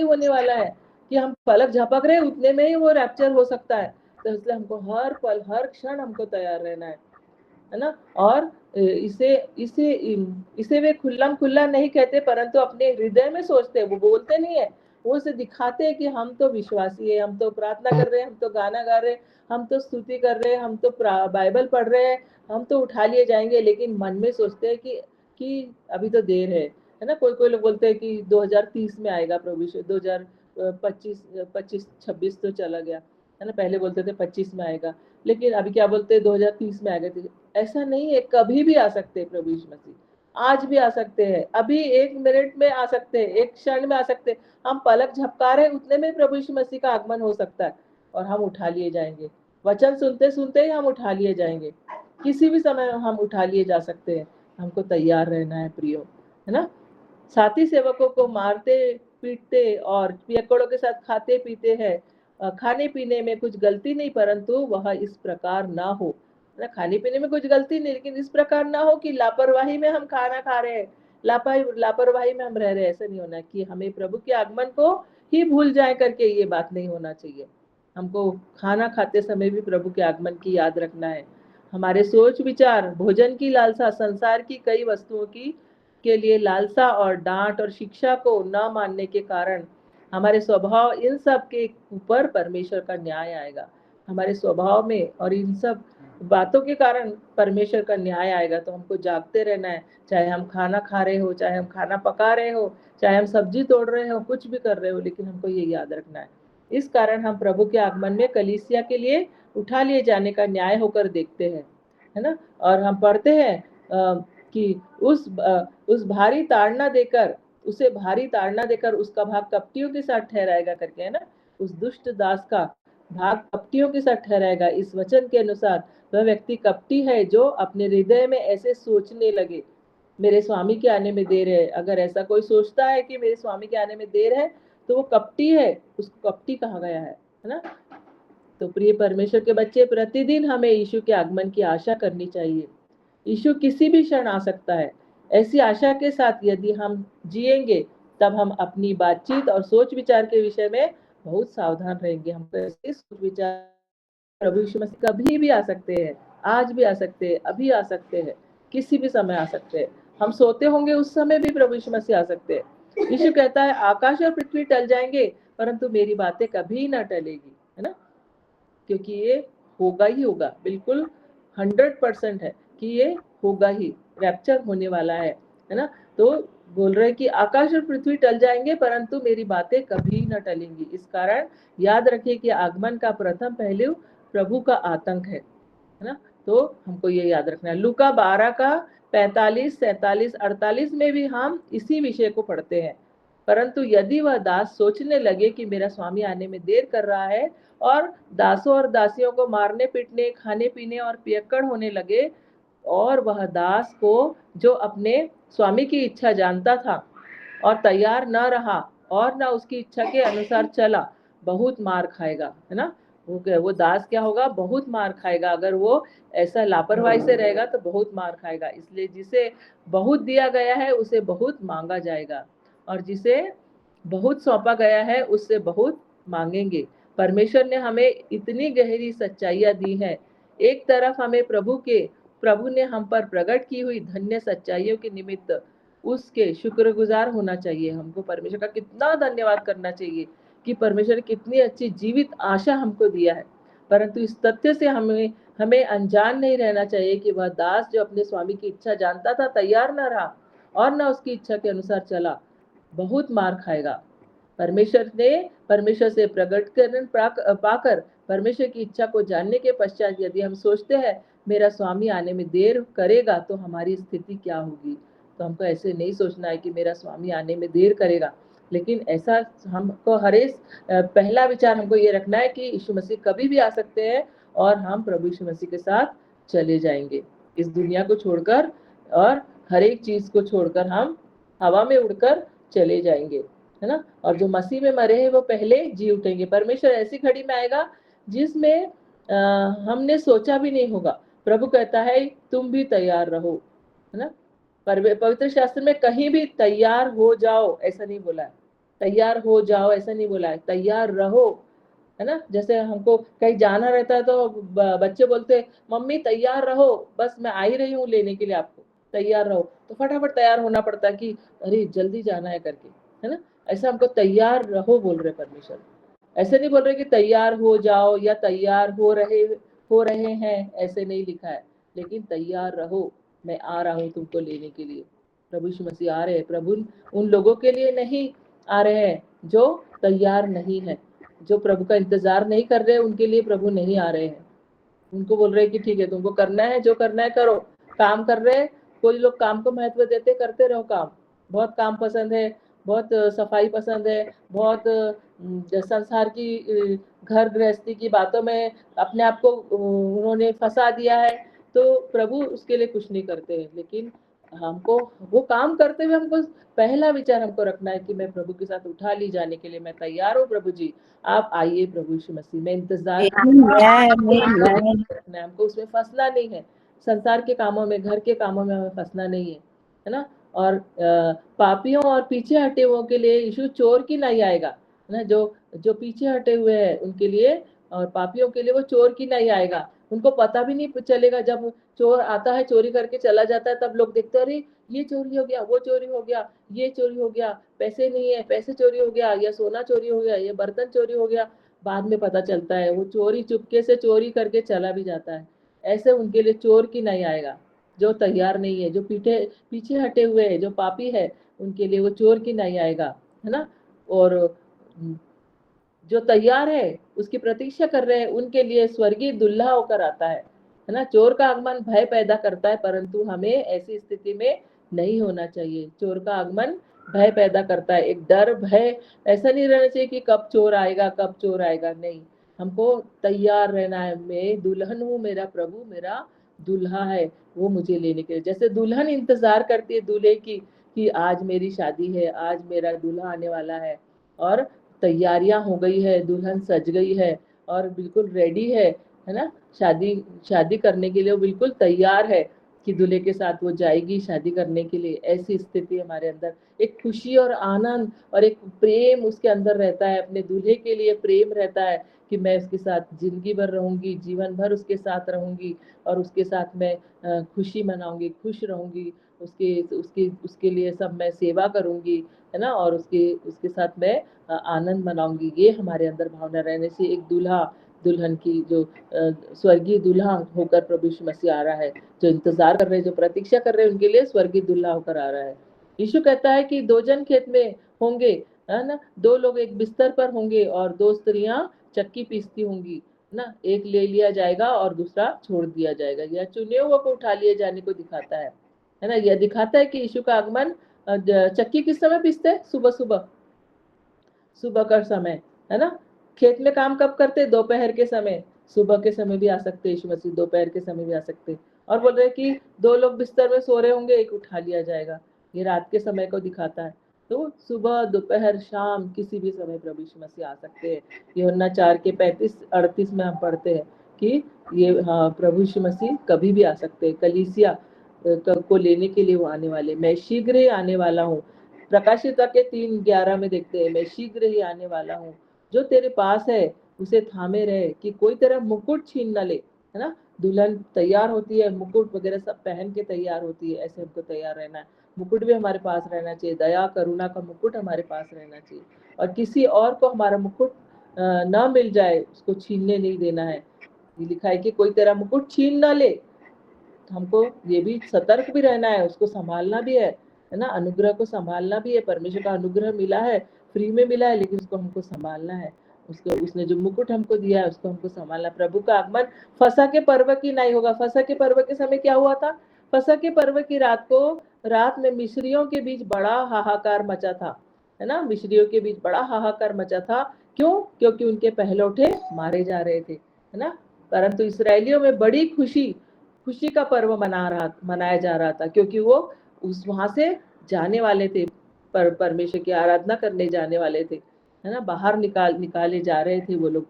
होने वाला है कि हम पलक झपक रहे उतने में ही वो रैप्चर हो सकता है। तो इसलिए हमको हर पल हर क्षण हमको तैयार रहना है ना। और इसे इसे इसे वे खुल्ला नहीं कहते, परंतु अपने हृदय में सोचते हैं, वो बोलते नहीं है, वो उसे दिखाते हैं कि हम तो विश्वासी है, हम तो प्रार्थना कर रहे हैं, हम तो गाना गा रहे हैं, हम तो स्तुति कर रहे हैं, हम तो बाइबल पढ़ रहे हैं, हम तो उठा लिए जाएंगे, लेकिन मन में सोचते हैं कि अभी तो देर है ना। कोई लोग बोलते हैं कि 2030 में आएगा प्रभु यीशु, 2025-26 तो चला गया है ना, पहले बोलते थे 25 में आएगा, लेकिन अभी क्या बोलते हैं 2030 में आएगा। ऐसा नहीं है, कभी भी आ सकते हैं प्रभु यीशु मसीह, आज भी आ सकते हैं, अभी 1 मिनट में आ सकते हैं, एक क्षण में आ सकते हैं। हम पलक झपका रहे उतने में प्रभु यीशु मसीह का आगमन हो सकता है और हम उठा लिए जाएंगे। वचन सुनते सुनते ही हम उठा लिए जाएंगे, किसी भी समय हम उठा लिए जा सकते हैं। हमको तैयार रहना है प्रियो, है ना। साथी सेवकों को मारते पीटते और पियक्कड़ों के साथ खाते पीते हैं, खाने पीने में कुछ गलती नहीं, परंतु वह इस प्रकार ना हो। ना, खाने पीने में कुछ गलती नहीं, लेकिन इस प्रकार ना हो कि लापरवाही में हम खाना खा रहे हैं, लापरवाही में हम रह रहे हैं। ऐसा नहीं होना कि हमें प्रभु के आगमन को ही भूल जाए करके, ये बात नहीं होना चाहिए। हमको खाना खाते समय भी प्रभु के आगमन की याद रखना है। हमारे सोच विचार, भोजन की लालसा, संसार की कई वस्तुओं की के लिए लालसा और डांट और शिक्षा को न मानने के कारण हमारे स्वभाव, इन सब के ऊपर परमेश्वर का न्याय आएगा। हमारे स्वभाव में और इन सब बातों के कारण परमेश्वर का न्याय आएगा। तो हमको जागते रहना है, चाहे हम खाना खा रहे हो, चाहे हम खाना पका रहे हो, चाहे हम सब्जी तोड़ रहे हो, कुछ भी कर रहे हो, लेकिन हमको ये याद रखना है। इस कारण हम प्रभु के आगमन में कलीसिया के लिए उठा लिए जाने का न्याय होकर देखते हैं, है ना। और हम पढ़ते हैं कि उस भारी ताड़ना देकर, उसे भारी ताड़ना देकर उसका भाग कपटियों के साथ ठहराएगा करके, है ना। उस दुष्ट दास का भाग कपटियों के साथ ठहराएगा। इस वचन के अनुसार वह व्यक्ति कपटी है जो अपने हृदय में ऐसे सोचने लगे, मेरे स्वामी के आने में देर है। अगर ऐसा कोई सोचता है कि मेरे स्वामी के आने में देर है, तो वो कपटी है, उसको कपटी कहा गया है ना। तो प्रिय परमेश्वर के बच्चे, प्रतिदिन हमें यीशु के आगमन की आशा करनी चाहिए। यीशु किसी भी क्षण आ सकता है। ऐसी आशा के साथ यदि हम जिएंगे, तब हम अपनी बातचीत और सोच विचार के विषय में बहुत सावधान रहेंगे। हम ऐसे सोच विचार, प्रभु यीशु मसीह कभी भी आ सकते हैं, आज भी आ सकते हैं, अभी आ सकते हैं, किसी भी समय आ सकते हैं। हम सोते होंगे उस समय भी प्रभु यीशु मसीह आ सकते हैं। यीशु कहता है, आकाश और पृथ्वी टल जाएंगे, परंतु मेरी बातें कभी ना टलेगी, है ना। क्योंकि ये होगा ही होगा, बिल्कुल 100% है कि ये होगा ही, रैप्चर होने वाला है ना। तो बोल रहे कि आकाश और पृथ्वी टल जाएंगे, परंतु मेरी बातें कभी न टलेंगी। इस कारण याद रखिए कि आगमन का प्रथम पहलू प्रभु का आतंक है ना। तो हमको ये याद रखना है। लूका 12 का 45, 47, 48 में भी हम इसी विषय को पढ़ते हैं। परंतु यदि वह दास सोचने लगे कि मेरा स्वामी आने में देर कर रहा है, और दासों और दासियों को मारने पीटने, खाने पीने और पियक्कड़ होने लगे, और वह दास को जो अपने स्वामी की इच्छा जानता था और तैयार न रहा और न उसकी इच्छा के अनुसार चला, बहुत मार खाएगा, है ना। वो दास क्या होगा, बहुत मार खाएगा। अगर वो ऐसा लापरवाही से रहेगा तो बहुत मार खाएगा। इसलिए जिसे बहुत दिया गया है उसे बहुत मांगा जाएगा, और जिसे बहुत सौंपा गया है उससे बहुत मांगेंगे। परमेश्वर ने हमें इतनी गहरी सच्चाइयां दी है। एक तरफ हमें प्रभु ने हम पर प्रकट की हुई धन्य सच्चाइयों के निमित्त उसके शुक्रगुजार होना चाहिए। हमको परमेश्वर का कितना धन्यवाद करना चाहिए कि परमेश्वर ने कितनी अच्छी जीवित आशा हमको दिया है। परंतु इस तथ्य से हमें अनजान नहीं रहना चाहिए कि वह दास जो अपने स्वामी की इच्छा जानता था, तैयार न रहा और न उसकी इच्छा के अनुसार चला, बहुत मार खाएगा। परमेश्वर से प्रकटीकरण पाकर परमेश्वर की इच्छा को जानने के पश्चात यदि हम सोचते हैं मेरा स्वामी आने में देर करेगा, तो हमारी स्थिति क्या होगी। तो हमको ऐसे नहीं सोचना है कि मेरा स्वामी आने में देर करेगा, लेकिन ऐसा हमको पहला विचार हमको ये रखना है कि यीशु मसीह कभी भी आ सकते हैं, और हम प्रभु यीशु मसीह के साथ चले जाएंगे इस दुनिया को छोड़कर, और हर एक चीज को छोड़कर हम हवा में उड़कर चले जाएंगे, है ना। और जो मसीह में मरे हैं वो पहले जी उठेंगे। परमेश्वर ऐसी घड़ी में आएगा जिसमें हमने सोचा भी नहीं होगा। प्रभु कहता है तुम भी तैयार रहो, है ना। पवित्र शास्त्र में कहीं भी तैयार हो जाओ ऐसा नहीं बोला है, तैयार हो जाओ ऐसा नहीं बोला है, तैयार रहो, है ना। जैसे हमको कहीं जाना रहता है तो बच्चे बोलते मम्मी तैयार रहो, बस मैं आ ही रही हूँ लेने के लिए आपको, तैयार रहो। तो फटाफट तैयार होना पड़ता है कि अरे जल्दी जाना है करके, है ना। ऐसा हमको तैयार रहो बोल रहे परमेश्वर। ऐसे नहीं बोल रहे कि तैयार हो जाओ या तैयार हो रहे हैं, ऐसे नहीं लिखा है, लेकिन तैयार रहो, मैं आ रहा हूँ तुमको लेने के लिए। प्रभु यीशु मसीह आ रहे हैं। प्रभु उन लोगों के लिए नहीं आ रहे हैं जो तैयार नहीं है, जो प्रभु का इंतजार नहीं कर रहे, उनके लिए प्रभु नहीं आ रहे हैं। उनको बोल रहे हैं कि ठीक है तुमको करना है, जो करना है करो। काम कर रहे हैं, कोई लोग काम को महत्व देते, करते रहो काम। बहुत काम पसंद है, बहुत सफाई पसंद है, बहुत संसार की घर गृहस्थी की बातों में अपने आप को उन्होंने फंसा दिया है, तो प्रभु उसके लिए कुछ नहीं करते हैं। लेकिन हमको वो काम करते हुए हमको पहला विचार हमको रखना है कि मैं प्रभु के साथ उठा ली जाने के लिए मैं तैयार हूँ। प्रभु जी आप आइए, प्रभु यीशु मसीह मैं इंतजार Amen. रखना है, हमको उसमें फंसना नहीं है। संसार के कामों में, घर के कामों में हमें फंसना नहीं है ना। और पापियों और पीछे हटे हुओं के लिए यीशु चोर की नहीं आएगा, है ना। जो जो पीछे हटे हुए हैं उनके लिए और पापियों के लिए वो चोर की नहीं आएगा। उनको पता भी नहीं चलेगा, जब चोर आता है चोरी करके चला जाता है तब लोग देखते हैं अरे ये चोरी हो गया, वो चोरी हो गया, ये चोरी हो गया, पैसे नहीं है, पैसे चोरी हो गया, या सोना चोरी हो गया, ये बर्तन चोरी हो गया। बाद में पता चलता है वो चोरी चुपके से चोरी करके चला भी जाता है। ऐसे उनके लिए चोर की नहीं आएगा। जो तैयार नहीं है, जो पीछे हटे हुए है, जो पापी है, उनके लिए वो चोर की नहीं आएगा, है ना। और जो तैयार है, उसकी प्रतीक्षा कर रहे हैं, उनके लिए स्वर्गीय दुल्हा होकर आता है ना। चोर का आगमन भय पैदा करता है, परंतु हमें ऐसी स्थिति में नहीं होना चाहिए। चोर का आगमन भय पैदा करता है, एक डर भय। ऐसा नहीं रहना चाहिए कि कब चोर आएगा, कब चोर आएगा, नहीं। हमको तैयार रहना है। मैं दुल्हन हूँ, मेरा प्रभु मेरा दुल्हा है, वो मुझे लेने के लिए। जैसे दुल्हन इंतजार करती है दूल्हे की कि आज मेरी शादी है, आज मेरा दूल्हा आने वाला है, और तैयारियां हो गई है, दुल्हन सज गई है और बिल्कुल रेडी है ना। शादी शादी करने के लिए वो बिल्कुल तैयार है कि दूल्हे के साथ वो जाएगी शादी करने के लिए। ऐसी स्थिति हमारे अंदर एक खुशी और आनंद और एक प्रेम उसके अंदर रहता है, अपने दूल्हे के लिए प्रेम रहता है कि मैं उसके साथ जिंदगी भर रहूंगी, जीवन भर उसके साथ रहूंगी, और उसके साथ मैं खुशी मनाऊंगी, खुश रहूंगी, उसके उसके उसके लिए सब मैं सेवा करूंगी, है ना। और उसके उसके साथ मैं आनंद मनाऊंगी। ये हमारे अंदर भावना रहने से एक दूल्हा दुल्हन की जो स्वर्गीय दूल्हा होकर प्रभु यीशु मसीह आ रहा है, जो इंतजार कर रहे हैं, जो प्रतीक्षा कर रहे हैं, उनके लिए स्वर्गीय दूल्हा होकर आ रहा है। यीशु कहता है कि दो जन खेत में होंगे, है ना। दो लोग एक बिस्तर पर होंगे और दो स्त्रियां चक्की पीसती होंगी ना। एक ले लिया जाएगा और दूसरा छोड़ दिया जाएगा। यह चुने हुए को उठा लिए जाने को दिखाता है ना। यह दिखाता है कि यीशु का आगमन चक्की किस समय पीसते हैं? सुबह सुबह, सुबह का समय, है ना। खेत में काम कब करते? दोपहर के समय। सुबह के समय भी आ सकते यीशु मसीह, दोपहर के समय भी आ सकते। और बोल रहे कि दो लोग बिस्तर में सो रहे होंगे, एक उठा लिया जाएगा। ये रात के समय को दिखाता है। तो सुबह, दोपहर, शाम, किसी भी समय प्रभु यीशु मसीह आ सकते हैं। यूहन्ना 4:35-38 में हम पढ़ते हैं कि ये प्रभु यीशु मसीह कभी भी आ सकते हैं। कलीसिया को लेने के लिए वो आने वाले। मैं शीघ्र ही आने वाला हूँ। प्रकाशित वाक्य 3:11 में देखते हैं, मैं शीघ्र ही आने वाला हूँ। जो तेरे पास है उसे थामे रहे कि कोई तेरा मुकुट छीन न ले, है ना। दुल्हन तैयार होती है, मुकुट वगैरह सब पहन के तैयार होती है, ऐसे हमको तैयार रहना है। मुकुट भी हमारे पास रहना चाहिए, दया करुणा का मुकुट हमारे पास रहना चाहिए, और किसी और को हमारा मुकुट न मिल जाए, उसको छीनने नहीं देना है। ये लिखा है कि कोई तेरा मुकुट छीन ना ले। हमको ये भी सतर्क भी रहना है, उसको संभालना भी है ना। अनुग्रह को संभालना भी है। परमेश्वर का अनुग्रह मिला है, फ्री में मिला है, लेकिन उसको हमको संभालना है। उसको, उसने जो मुकुट हमको दिया है, उसको हमको संभालना। प्रभु का आगमन फसह के पर्व की नहीं होगा। फसह के पर्व के समय क्या हुआ था? फसह के पर्व की रात में मिस्रियों के बीच बड़ा हाहाकार मचा था, है ना। मिस्रियों के बीच बड़ा हाहाकार मचा था। क्यों? क्योंकि उनके पहलौठे मारे जा रहे थे, है ना। परंतु इसराइलियों में बड़ी खुशी का पर्व मनाया जा रहा था, क्योंकि वो वहां से जाने वाले थे, परमेश्वर की आराधना करने जाने वाले थे, है ना। बाहर निकाले जा रहे थे वो लोग,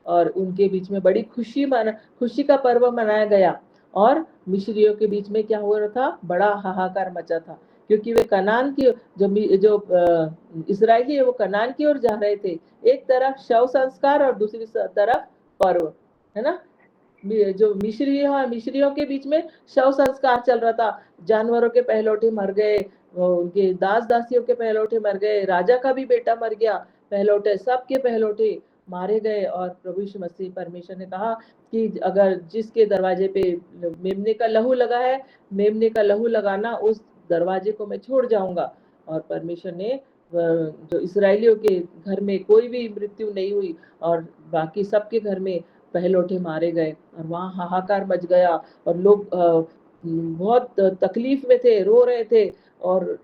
और उनके बीच में बड़ी खुशी का पर्व मनाया गया। और मिस्रियों के बीच में क्या हो रहा था? बड़ा हाहाकार मचा था, क्योंकि वे कनान की जो इसराइली है वो कनान की ओर जा रहे थे। एक तरफ शव संस्कार और दूसरी तरफ पर्व, है ना। जो मिस्रियों के बीच में शव संस्कार चल रहा था। जानवरों के पहलौठे मर गए, उनके दास दासियों के पहलौठे मर गए, राजा का भी बेटा मर गया, पहलौठे सबके पहलौठे मारे गए। और प्रभु यीशु मसीह, परमेश्वर ने कहा कि अगर जिसके दरवाजे पे मेमने का लहू लगा है, मेमने का लहू लगाना, उस दरवाजे को मैं छोड़ जाऊंगा। और परमेश्वर ने जो इसराइलियों के घर में कोई भी मृत्यु नहीं हुई, और बाकी सबके घर में पहलौठे मारे गए, और वहाँ हाहाकार मच गया, और लोग बहुत तकलीफ में थे, रो रहे थे, और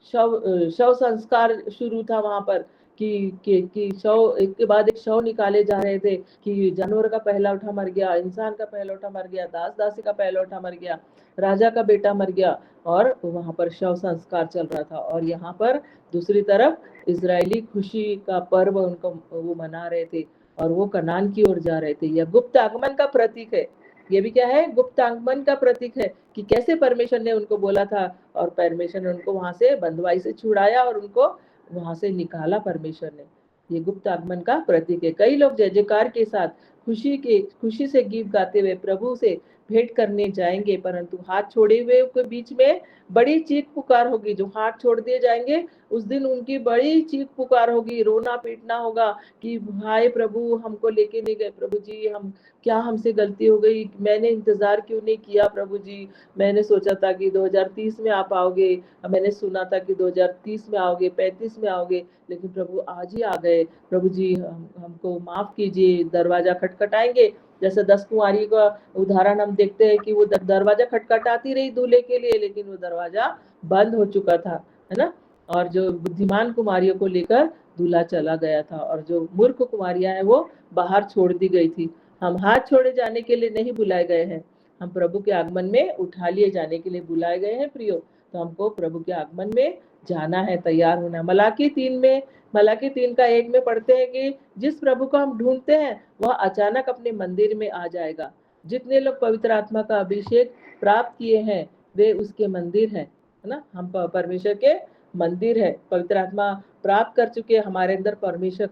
शव संस्कार शुरू था वहां पर, कि शव एक के बाद एक शव निकाले जा रहे थे, कि जानवर का पहला उठा मर गया, इंसान का पहला उठा मर गया, दास दासी का पहला उठा मर गया, राजा का बेटा मर गया, और वहां पर शव संस्कार चल रहा था। और यहाँ पर दूसरी तरफ इजरायली खुशी का पर्व उनको वो मना रहे थे और वो कनान की ओर जा रहे थे। यह गुप्त आगमन का प्रतीक है। ये भी क्या है? गुप्त आगमन का प्रतीक है कि कैसे परमेश्वर ने उनको बोला था और परमेश्वर ने उनको वहां से बंधुआई से छुड़ाया और उनको वहां से निकाला परमेश्वर ने। ये गुप्त आगमन का प्रतीक है। कई लोग जय जयकार के साथ खुशी से गीत गाते हुए प्रभु से भेंट करने जाएंगे, परंतु हाथ छोड़े हुए के बीच में बड़ी चीख पुकार होगी। जो हाथ छोड़ दिए जाएंगे उस दिन उनकी बड़ी चीख पुकार होगी, रोना पीटना होगा कि हाय प्रभु, हमको लेके नहीं गए प्रभु जी, हम क्या हमसे गलती हो गई, मैंने इंतजार क्यों नहीं किया प्रभु जी, मैंने सोचा था कि 2030 में आप आओगे, मैंने सुना था कि 2030 में आओगे, 35 में आओगे, लेकिन प्रभु आज ही आ गए। प्रभु जी हमको माफ कीजिए। दरवाजा खटखटाएंगे, जैसे 10 कुंवारी का उदाहरण हम देखते हैं कि वो दरवाजा खटखटाती रही दूल्हे के लिए, लेकिन वो दरवाजा बंद हो चुका था, है ना। और जो बुद्धिमान कुमारियों को लेकर दूल्हा चला गया था और जो मूर्ख कुमारियां हैं वो बाहर छोड़ दी गई थी। हम हाथ छोड़े जाने के लिए नहीं बुलाए गए हैं, हम प्रभु के आगमन में उठा लिए जाने के लिए बुलाए गए हैं प्रियो। तो हमको प्रभु के आगमन में जाना है, तैयार होना। मलाकी 3 में पढ़ते हैं कि जिस प्रभु को हम ढूंढते हैं वह अचानक अपने मंदिर में आ जाएगा। जितने लोग पवित्र आत्मा का अभिषेक प्राप्त किए हैं वे उसके मंदिर है ना। हम परमेश्वर के मंदिर है, पवित्र आत्मा प्राप्त कर चुके, हमारे अंदर परमेश्वर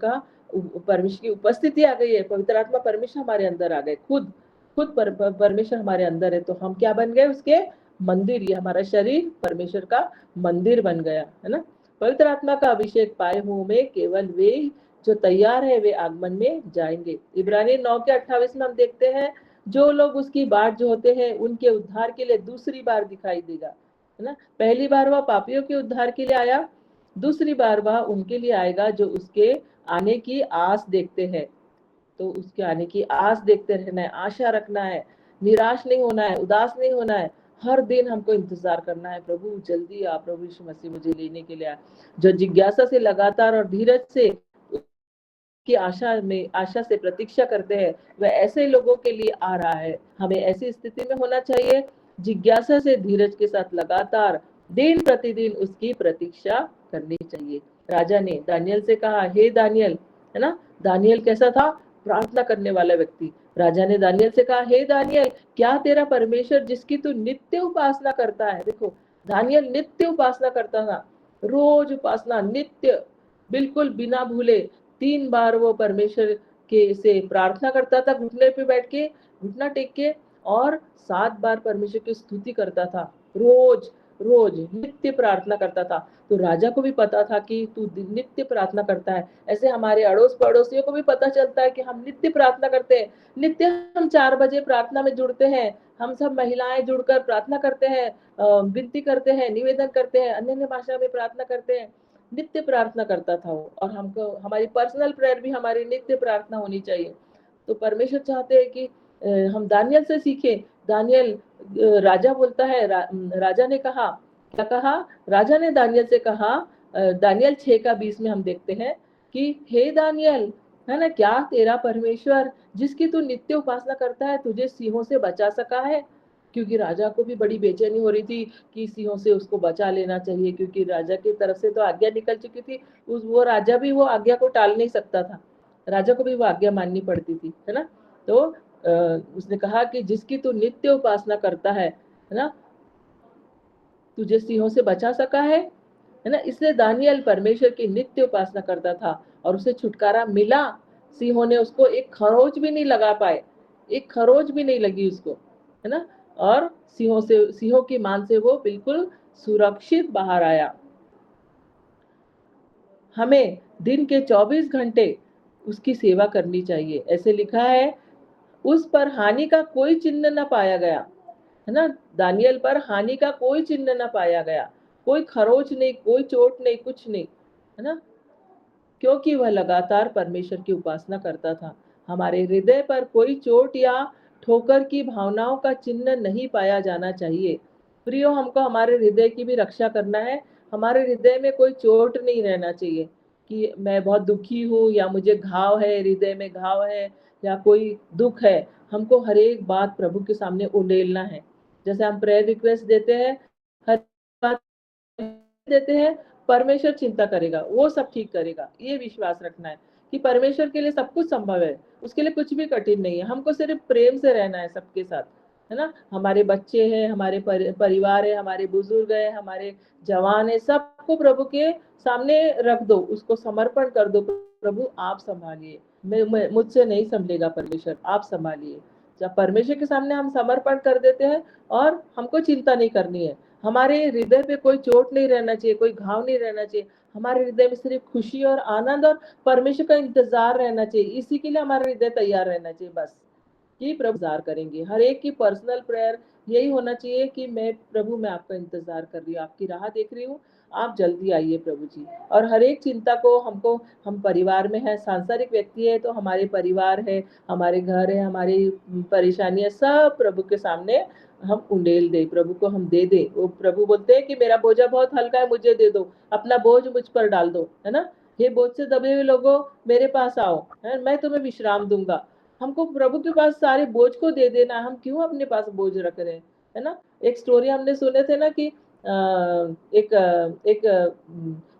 की उपस्थिति आ गई है। पवित्र आत्मा परमेश्वर हमारे अंदर आ गए, खुद परमेश्वर हमारे अंदर है। तो हम क्या बन गए? उसके मंदिर। ये हमारा शरीर परमेश्वर का मंदिर बन गया, है ना। पवित्र आत्मा का अभिषेक पाए हुए में केवल वे जो तैयार है वे आगमन में जाएंगे। इब्रानी 9:28 में हम देखते हैं, जो लोग उसकी बाट जोहते हैं उनके उद्धार के लिए दूसरी बार दिखाई देगा, है ना। पहली बार वह पापियों के उद्धार के लिए आया, दूसरी बार वह उनके लिए आएगा जो उसके आने की आस देखते हैं। तो उसके आने की आस देखते रहना है, आशा रखना है, निराश नहीं होना है, उदास नहीं होना है। हर दिन हमको इंतजार करना है, प्रभु जल्दी आ, प्रभु यीशु मसीह मुझे लेने के लिए आ। जो जिज्ञासा से लगातार और धीरज से की आशा से प्रतीक्षा करते हैं, वह ऐसे लोगों के लिए आ रहा है। हमें ऐसी स्थिति में होना चाहिए, जिज्ञासा से धीरज के साथ लगातार दिन प्रतिदिन उसकी प्रतीक्षा करनी चाहिए। राजा ने दानियल से कहा, हे दानियल, है ना। दानियल कैसा था? प्रार्थना करने वाला व्यक्ति। राजा ने दानियल से कहा, हे दानियल, क्या तेरा परमेश्वर जिसकी तू नित्य उपासना करता है। देखो, दानियल नित्य उपासना करता था, रोज उपासना, नित्य, बिल्कुल बिना भूले। 3 बार वो परमेश्वर के से प्रार्थना करता था, घुटने पे बैठ के, घुटना टेक के, और 7 बार परमेश्वर की स्तुति करता था। रोज रोज नित्य प्रार्थना करता था। तो राजा को भी पता था कि तू नित्य प्रार्थना करता है। ऐसे हमारे अड़ोस पड़ोसियों को भी पता चलता है कि हम नित्य प्रार्थना करते हैं। नित्य हम 4 बजे प्रार्थना में जुड़ते हैं, हम सब महिलाएं जुड़कर प्रार्थना करते हैं, विनती करते हैं, निवेदन करते हैं, अन्य भाषा में प्रार्थना करते हैं। नित्य प्रार्थना करता था वो। और हमको हमारी पर्सनल प्रेयर भी हमारी नित्य प्रार्थना होनी चाहिए। तो परमेश्वर चाहते हैं कि हम दानियल से सीखें। दानियल, राजा बोलता है, राजा ने कहा, क्या कहा? राजा ने दानियल से कहा, दानियल 6:20 में हम देखते हैं कि हे दानियल, है ना, क्या तेरा परमेश्वर जिसकी तू नित्य उपासना करता है तुझे सिंहों से बचा सका है? क्योंकि राजा को भी बड़ी बेचैनी हो रही थी कि सिंहों से उसको बचा लेना चाहिए, क्योंकि राजा की तरफ से तो आज्ञा निकल चुकी थी। वो राजा भी वो आज्ञा को टाल नहीं सकता था, राजा को भी वो आज्ञा माननी पड़ती थी, है ना। तो उसने कहा कि जिसकी तू नित्य उपासना करता है ना, तुझे सिंहों से बचा सका है ना। इसलिए दानियल परमेश्वर की नित्य उपासना करता था और उसे छुटकारा मिला। सिंहों ने उसको एक खरोच भी नहीं लगा पाए, एक खरोच भी नहीं लगी उसको, है ना। और सिंहों की मान से वो बिल्कुल सुरक्षित बाहर आया। हमें दिन के 24 घंटे उसकी सेवा करनी चाहिए। ऐसे लिखा है, उस पर हानि का कोई चिन्ह न पाया गया, है ना। दानियल पर हानि का कोई चिन्ह न पाया गया, कोई खरोच नहीं, कोई चोट नहीं, कुछ नहीं, है ना, क्योंकि वह लगातार परमेश्वर की उपासना करता था। हमारे हृदय पर कोई चोट या ठोकर की भावनाओं का चिन्ह नहीं पाया जाना चाहिए। प्रियो, हमको हमारे हृदय की भी रक्षा करना है। हमारे हृदय में कोई चोट नहीं रहना चाहिए, कि मैं बहुत दुखी हूँ या मुझे घाव है, हृदय में घाव है या कोई दुख है, हमको हर एक बात प्रभु के सामने उंडेलना है। जैसे हम प्रेयर रिक्वेस्ट देते हैं, हर बात देते हैं, परमेश्वर चिंता करेगा, वो सब ठीक करेगा, ये विश्वास रखना है कि परमेश्वर के लिए सब कुछ संभव है, उसके लिए कुछ भी कठिन नहीं है। हमको सिर्फ प्रेम से रहना है सबके साथ, है ना। हमारे बच्चे हैं, हमारे परिवार है, हमारे बुजुर्ग है, हमारे जवान है, सबको प्रभु के सामने रख दो, उसको समर्पण कर दो। प्रभु आप संभालिए, मुझसे नहीं संभलेगा परमेश्वर, आप संभालिए। जब परमेश्वर के सामने हम समर्पण कर देते हैं और हमको चिंता नहीं करनी है, हमारे हृदय पे कोई चोट नहीं रहना चाहिए, कोई घाव नहीं रहना चाहिए, हमारे हृदय में सिर्फ खुशी और आनंद और परमेश्वर का इंतजार रहना चाहिए। इसी के लिए हमारा हृदय तैयार रहना चाहिए बस, कि प्रभु इंतजार करेंगे। हर एक की पर्सनल प्रेयर यही होना चाहिए कि मैं प्रभु, मैं आपका इंतजार कर रही हूँ, आपकी राह देख रही हूँ, आप जल्दी आइए प्रभु जी। और हर एक चिंता को हमको, हम परिवार में है, सांसारिक व्यक्ति है तो हमारे परिवार है, हमारे घर है, हमारी परेशानियां सब प्रभु के सामने हम उंडेल दे, प्रभु को हम दे दे। वो प्रभु बोलते हैं कि मेरा बोझा बहुत हल्का है, मुझे दे दो, अपना बोझ मुझ पर डाल दो, है ना। हे बोझ से दबे हुए लोगों, मेरे पास आओ, है, मैं तुम्हें विश्राम दूंगा। हमको प्रभु के पास सारे बोझ को दे देना, हम क्यों अपने पास बोझ रख रहे हैं, है ना। एक स्टोरी हमने सुने थे ना कि एक एक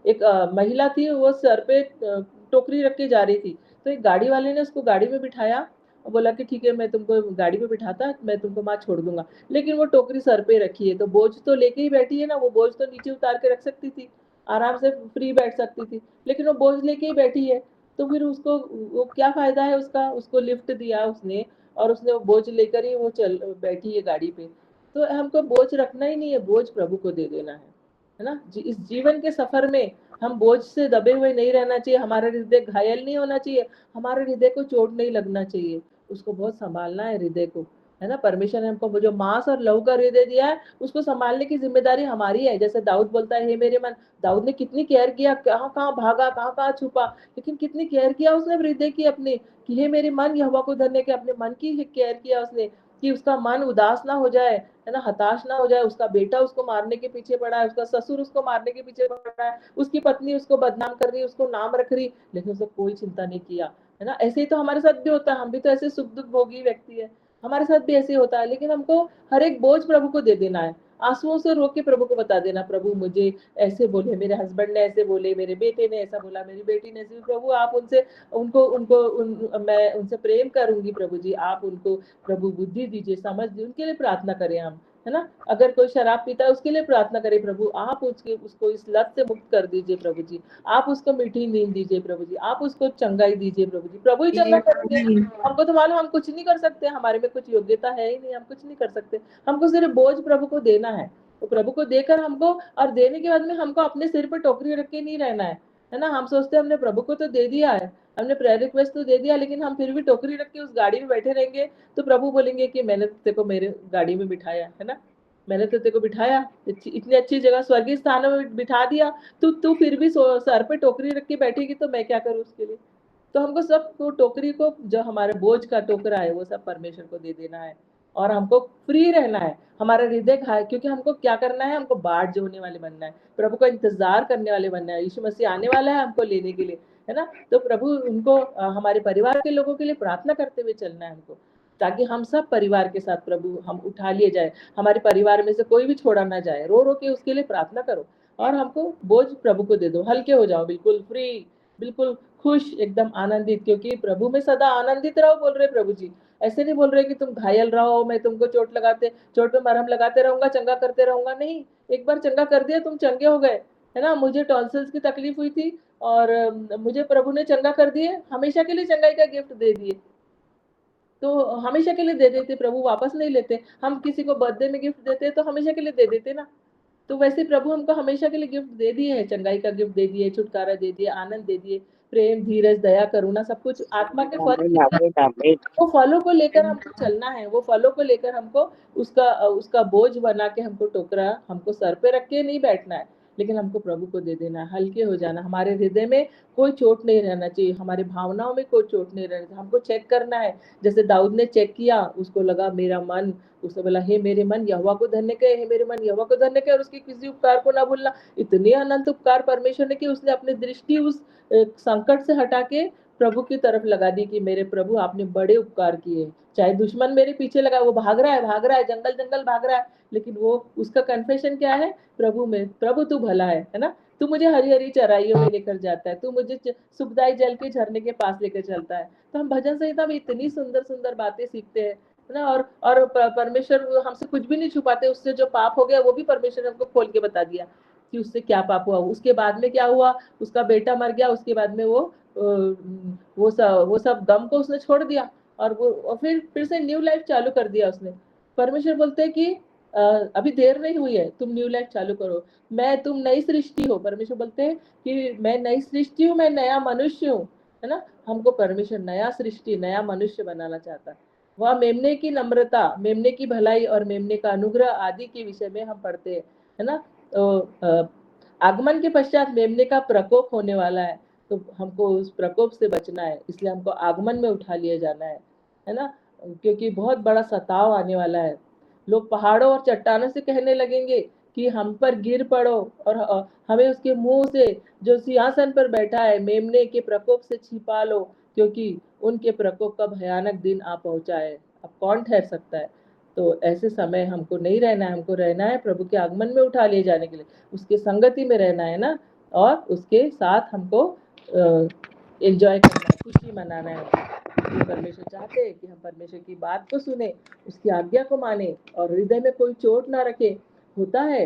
एक महिला थी, वो सर पे टोकरी रख के जा रही थी, तो एक गाड़ी वाले ने उसको गाड़ी में बिठाया, बोला कि ठीक है मैं तुमको गाड़ी में बिठाता, मैं तुमको वहां छोड़ दूंगा, लेकिन वो टोकरी सर पे रखी है, तो बोझ तो लेके ही बैठी है ना, वो बोझ तो नीचे उतार के रख सकती थी, आराम से फ्री बैठ सकती थी, लेकिन वो बोझ लेके ही बैठी है। तो फिर उसको, वो क्या फायदा है उसका, उसको लिफ्ट दिया उसने और उसने वो बोझ लेकर ही वो चल बैठी है गाड़ी पे। तो हमको बोझ रखना ही नहीं है, बोझ प्रभु को दे देना है ना। इस जीवन के सफर में हम बोझ से दबे हुए नहीं रहना चाहिए, हमारा हृदय घायल नहीं होना चाहिए, हमारे हृदय को चोट नहीं लगना चाहिए, उसको बहुत संभालना है हृदय को, है ना। परमेश्वर ने हमको जो मांस और लहू का हृदय दिया है, उसको संभालने की जिम्मेदारी हमारी है। जैसे दाऊद बोलता है, हे मेरे मन, दाऊद ने कितनी केयर किया, कहाँ कहाँ भागा, कहाँ कहाँ छुपा, लेकिन कितनी केयर किया उसने हृदय की अपने, कि हे मेरे मन यहोवा को धन्य, के अपने मन की केयर किया उसने, कि उसका मन उदास ना हो जाए, है ना, हताश ना हो जाए। उसका बेटा उसको मारने के पीछे पड़ा है, उसका ससुर उसको मारने के पीछे पड़ा है, उसकी पत्नी उसको बदनाम कर रही है, उसको नाम रख रही, लेकिन उसने कोई चिंता नहीं किया, है ना। ऐसे ही तो हमारे साथ भी होता है, हम भी तो ऐसे सुख दुख भोगी व्यक्ति है, हमारे साथ भी ऐसे होता है, लेकिन हमको हर एक बोझ प्रभु को दे देना है, आंसुओं से रो के प्रभु को बता देना, प्रभु मुझे ऐसे बोले, मेरे हस्बैंड ने ऐसे बोले, मेरे बेटे ने ऐसा बोला, मेरी बेटी ने ऐसे, प्रभु आप उनसे, मैं उनसे प्रेम करूंगी प्रभु जी, आप उनको प्रभु बुद्धि दीजिए, समझ दीजिए, उनके लिए प्रार्थना करें हम, है ना। अगर कोई शराब पीता है उसके लिए प्रार्थना करें, प्रभु आप उसको इस लत से मुक्त कर दीजिए प्रभु जी, आप उसको मीठी नींद दीजिए प्रभु जी, आप उसको चंगाई दीजिए प्रभु जी, प्रभु ही चंगा करेंगे। हमको तो मालूम हम कुछ नहीं कर सकते, हमारे में कुछ योग्यता है ही नहीं, हम कुछ नहीं कर सकते, हमको सिर्फ बोझ प्रभु को देना है। तो प्रभु को देकर हमको, और देने के बाद में हमको अपने सिर पर टोकरी रख के नहीं रहना है ना। हम सोचते हैं हमने प्रभु को तो दे दिया है, हमने प्रेयर रिक्वेस्ट तो दे दिया, लेकिन हम फिर भी टोकरी रख के उस गाड़ी में बैठे रहेंगे, तो प्रभु बोलेंगे कि मैंने तेरे को मेरे गाड़ी में बिठाया, है ना, मैंने तो तेरे को बिठाया, इतनी अच्छी जगह स्वर्गीय स्थानों में बिठा दिया, तू फिर भी सर पे टोकरी रख के बैठेगी, तो मैं क्या करूँ उसके लिए। तो हमको सब टोकरी को, जो हमारे बोझ का टोकरा है, वो सब परमेश्वर को दे देना है, और हमको फ्री रहना है, हमारा हृदय क्योंकि हमको क्या करना है, हमको बाट जोड़ने वाले बनना है, प्रभु का इंतजार करने वाले बनना है। यीशु मसीह आने वाला है हमको लेने के लिए, है ना। तो प्रभु उनको, हमारे परिवार के लोगों के लिए प्रार्थना करते हुए चलना है हमको, ताकि हम सब परिवार के साथ प्रभु हम उठा लिए जाए, हमारे परिवार में से कोई भी छोड़ा ना जाए। रो रो के उसके लिए प्रार्थना करो, और हमको बोझ प्रभु को दे दो, हल्के हो जाओ, बिल्कुल फ्री, बिल्कुल खुश, एकदम आनंदित, क्योंकि प्रभु में सदा आनंदित रहो बोल रहे प्रभु जी। ऐसे नहीं बोल रहे कि तुम घायल रहो, मैं तुमको चोट पे मरहम लगाते रहूंगा, चंगा करते रहूंगा, नहीं। एक बार चंगा कर दिया, तुम चंगे हो गए, है ना। मुझे टॉन्सिल्स की तकलीफ हुई थी, और मुझे प्रभु ने चंगा कर दिए, हमेशा के लिए चंगाई का गिफ्ट दे दिए, तो हमेशा के लिए दे देते, प्रभु वापस नहीं लेते। हम किसी को बर्थडे में गिफ्ट देते तो हमेशा के लिए दे देते ना, तो वैसे प्रभु हमको हमेशा के लिए गिफ्ट दे दिए है, चंगाई का गिफ्ट दे दिए, छुटकारा दे दिए, आनंद दे दिए, प्रेम, धीरज, दया, करुणा, सब कुछ आत्मा के फल। वो फलों को लेकर हमको चलना है, वो फलों को लेकर हमको उसका बोझ बना के, हमको टोकरा हमको सर पे रख के नहीं बैठना है, लेकिन हमको प्रभु को दे देना है, हल्के हो जाना। हमारे हृदय में कोई चोट नहीं रहना चाहिए, हमारे भावनाओं में कोई चोट नहीं रहना चाहिए। हमको चेक करना है, जैसे दाऊद ने चेक किया, उसको लगा मेरा मन, उसने बोला हे मेरे मन यहोवा को धन्य कहे, हे मेरे मन यहोवा को धन्य कहे, और उसके किसी उपकार को ना भूलना। इतने अनंत उपकार परमेश्वर ने कि उसने अपनी दृष्टि उस संकट से हटा के प्रभु की तरफ लगा दी कि मेरे प्रभु आपने बड़े उपकार किए। चाहे दुश्मन मेरे पीछे लगा, वो भाग रहा है, जंगल जंगल भाग रहा है, लेकिन वो उसका कन्फेशन क्या है, प्रभु में, प्रभु तू भला है ना, तू मुझे हरी हरी चराइयों में लेकर जाता है, तू मुझे सुखदाई जल के झरने के पास लेकर चलता है। तो हम भजन संहिता में इतनी सुंदर सुंदर बातें सीखते हैं ना, और परमेश्वर हमसे कुछ भी नहीं छुपाते। उससे जो पाप हो गया वो भी परमेश्वर ने हमको खोल के बता दिया कि उससे क्या पाप हुआ, उसके बाद में क्या हुआ, उसका बेटा मर गया, उसके बाद में वो सब गम को उसने छोड़ दिया, और फिर से न्यू लाइफ चालू कर दिया उसने। परमेश्वर बोलते हैं कि अभी देर नहीं हुई है, तुम न्यू लाइफ चालू करो, तुम नई सृष्टि हो। परमेश्वर बोलते हैं कि मैं नई सृष्टि हूँ, मैं नया मनुष्य हूँ, है ना। हमको परमेश्वर नया सृष्टि, नया मनुष्य बनाना चाहता है। वह मेमने की नम्रता, मेमने की भलाई और मेमने का अनुग्रह आदि के विषय में हम पढ़ते हैं, है ना। तो आगमन के पश्चात मेमने का प्रकोप होने वाला है, तो हमको उस प्रकोप से बचना है, इसलिए हमको आगमन में उठा लिया जाना है ना, क्योंकि बहुत बड़ा सताव आने वाला है। लोग पहाड़ों और चट्टानों से कहने लगेंगे कि हम पर गिर पड़ो, और हमें उसके मुंह से जो सिंहासन पर बैठा है मेमने के प्रकोप से छिपा लो, क्योंकि उनके प्रकोप का भयानक दिन आ पहुंचा है, अब कौन ठहर सकता है। तो ऐसे समय हमको नहीं रहना है, हमको रहना है प्रभु के आगमन में उठा लिए जाने के लिए, उसके संगति में रहना है ना, और उसके साथ हमको एंजॉय करना है, खुशी मनाना है। परमेश्वर चाहते हैं कि हम परमेश्वर की बात को सुने, उसकी आज्ञा को माने, और हृदय में कोई चोट ना रखे। होता है,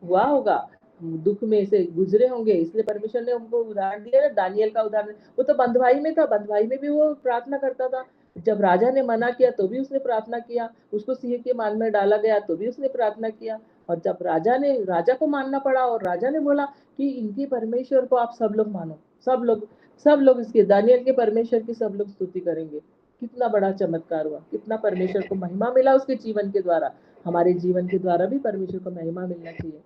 हुआ होगा, दुख में से गुजरे होंगे, इसलिए परमेश्वर ने हमको उदाहरण दिया ना, दानियल का उदाहरण। वो तो बंधुआई में था, बंधुआई में भी वो प्रार्थना करता था। जब राजा ने मना किया तो भी उसने प्रार्थना किया, उसको सिंह के मान में डाला गया तो भी उसने प्रार्थना किया, और जब राजा को मानना पड़ा और राजा ने बोला कि इनके परमेश्वर को आप सब लोग मानो, सब लोग इसके दानियल के परमेश्वर की सब लोग स्तुति करेंगे। कितना बड़ा चमत्कार हुआ, कितना परमेश्वर को महिमा मिला उसके जीवन के द्वारा। हमारे जीवन के द्वारा भी परमेश्वर को महिमा मिलना चाहिए,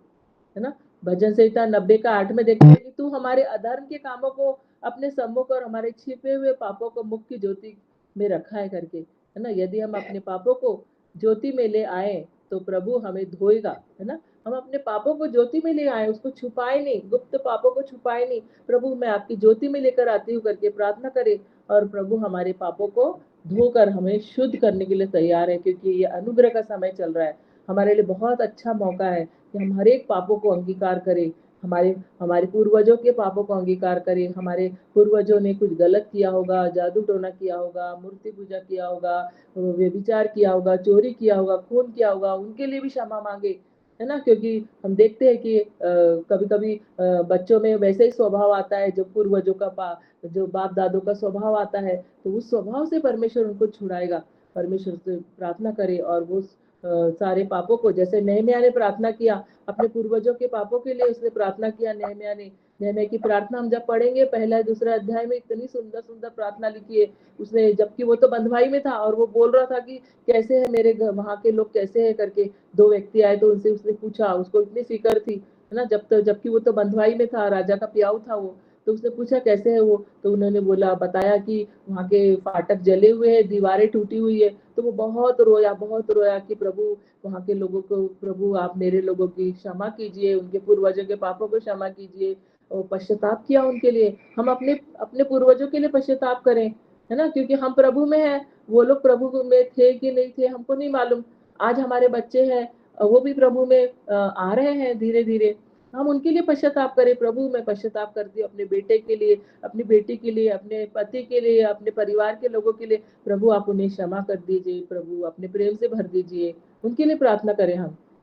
है ना। भजन संहिता 90 का 8 में देखते हैं कि तू हमारे अधर्म के कामों को अपने सम्मुख और हमारे छिपे हुए पापों को मुख्य ज्योति में रखा है करके, है ना। यदि हम अपने पापों को ज्योति में ले आए तो प्रभु हमें धोएगा, है ना। हम अपने पापों को ज्योति में ले आए, उसको छुपाए नहीं, गुप्त पापों को छुपाए नहीं, प्रभु मैं आपकी ज्योति में लेकर आती हूँ करके प्रार्थना करे, और प्रभु हमारे पापों को धोकर हमें शुद्ध करने के लिए तैयार है, क्योंकि ये अनुग्रह का समय चल रहा है। हमारे लिए बहुत अच्छा मौका है कि हम हर एक पापों को अंगीकार करें, हमारे पूर्वजों के पापों को अंगीकार करें। हमारे पूर्वजों ने कुछ गलत किया होगा, जादू टोना किया होगा, मूर्ति पूजा किया होगा, व्यभिचार किया होगा, चोरी किया होगा, खून किया होगा, उनके लिए भी क्षमा मांगे, है ना। क्योंकि हम देखते हैं कि कभी कभी बच्चों में वैसे ही स्वभाव आता है जो पूर्वजों का जो बाप दादों का स्वभाव आता है, तो उस स्वभाव से परमेश्वर उनको छुड़ाएगा। परमेश्वर से प्रार्थना करे, और वो सारे पापों को, जैसे नहम्याह ने प्रार्थना किया अपने पूर्वजों के पापों के लिए, उसने प्रार्थना किया नहम्याह की प्रार्थना हम जब पढ़ेंगे पहला दूसरा अध्याय में, इतनी सुंदर सुंदर प्रार्थना लिखी है उसने, जबकि वो तो बंधुआई में था और वो बोल रहा था कि कैसे है मेरे वहां के लोग कैसे है करके। दो व्यक्ति आए तो उनसे उसने पूछा, उसको इतनी फिक्र थी, है ना, जबकि वो तो बंधुआई में था, राजा का प्याऊ था वो। तो उसने पूछा कैसे है वो, तो उन्होंने बताया कि वहाँ के फाटक जले हुए हैं, दीवारें टूटी हुई है। तो वो बहुत रोया कि प्रभु वहाँ के लोगों को, प्रभु आप मेरे लोगों की क्षमा कीजिए, उनके पूर्वजों के पापों को क्षमा कीजिए, और पश्चाताप किया उनके लिए। हम अपने अपने पूर्वजों के लिए पश्चाताप करें, है ना, क्योंकि हम प्रभु में हैं, वो लोग प्रभु में थे कि नहीं थे हमको नहीं मालूम। आज हमारे बच्चे हैं, वो भी प्रभु में आ रहे हैं धीरे धीरे, हम उनके लिए पश्चाताप करें। प्रभु मैं पश्चाताप करती हूँ अपने बेटे के लिए, अपनी बेटी के लिए, अपने पति के लिए, अपने परिवार के लोगों के लिए, प्रभु आप उन्हें क्षमा कर दीजिए, प्रभु अपने प्रेम से भर दीजिए, उनके लिए प्रार्थना करें।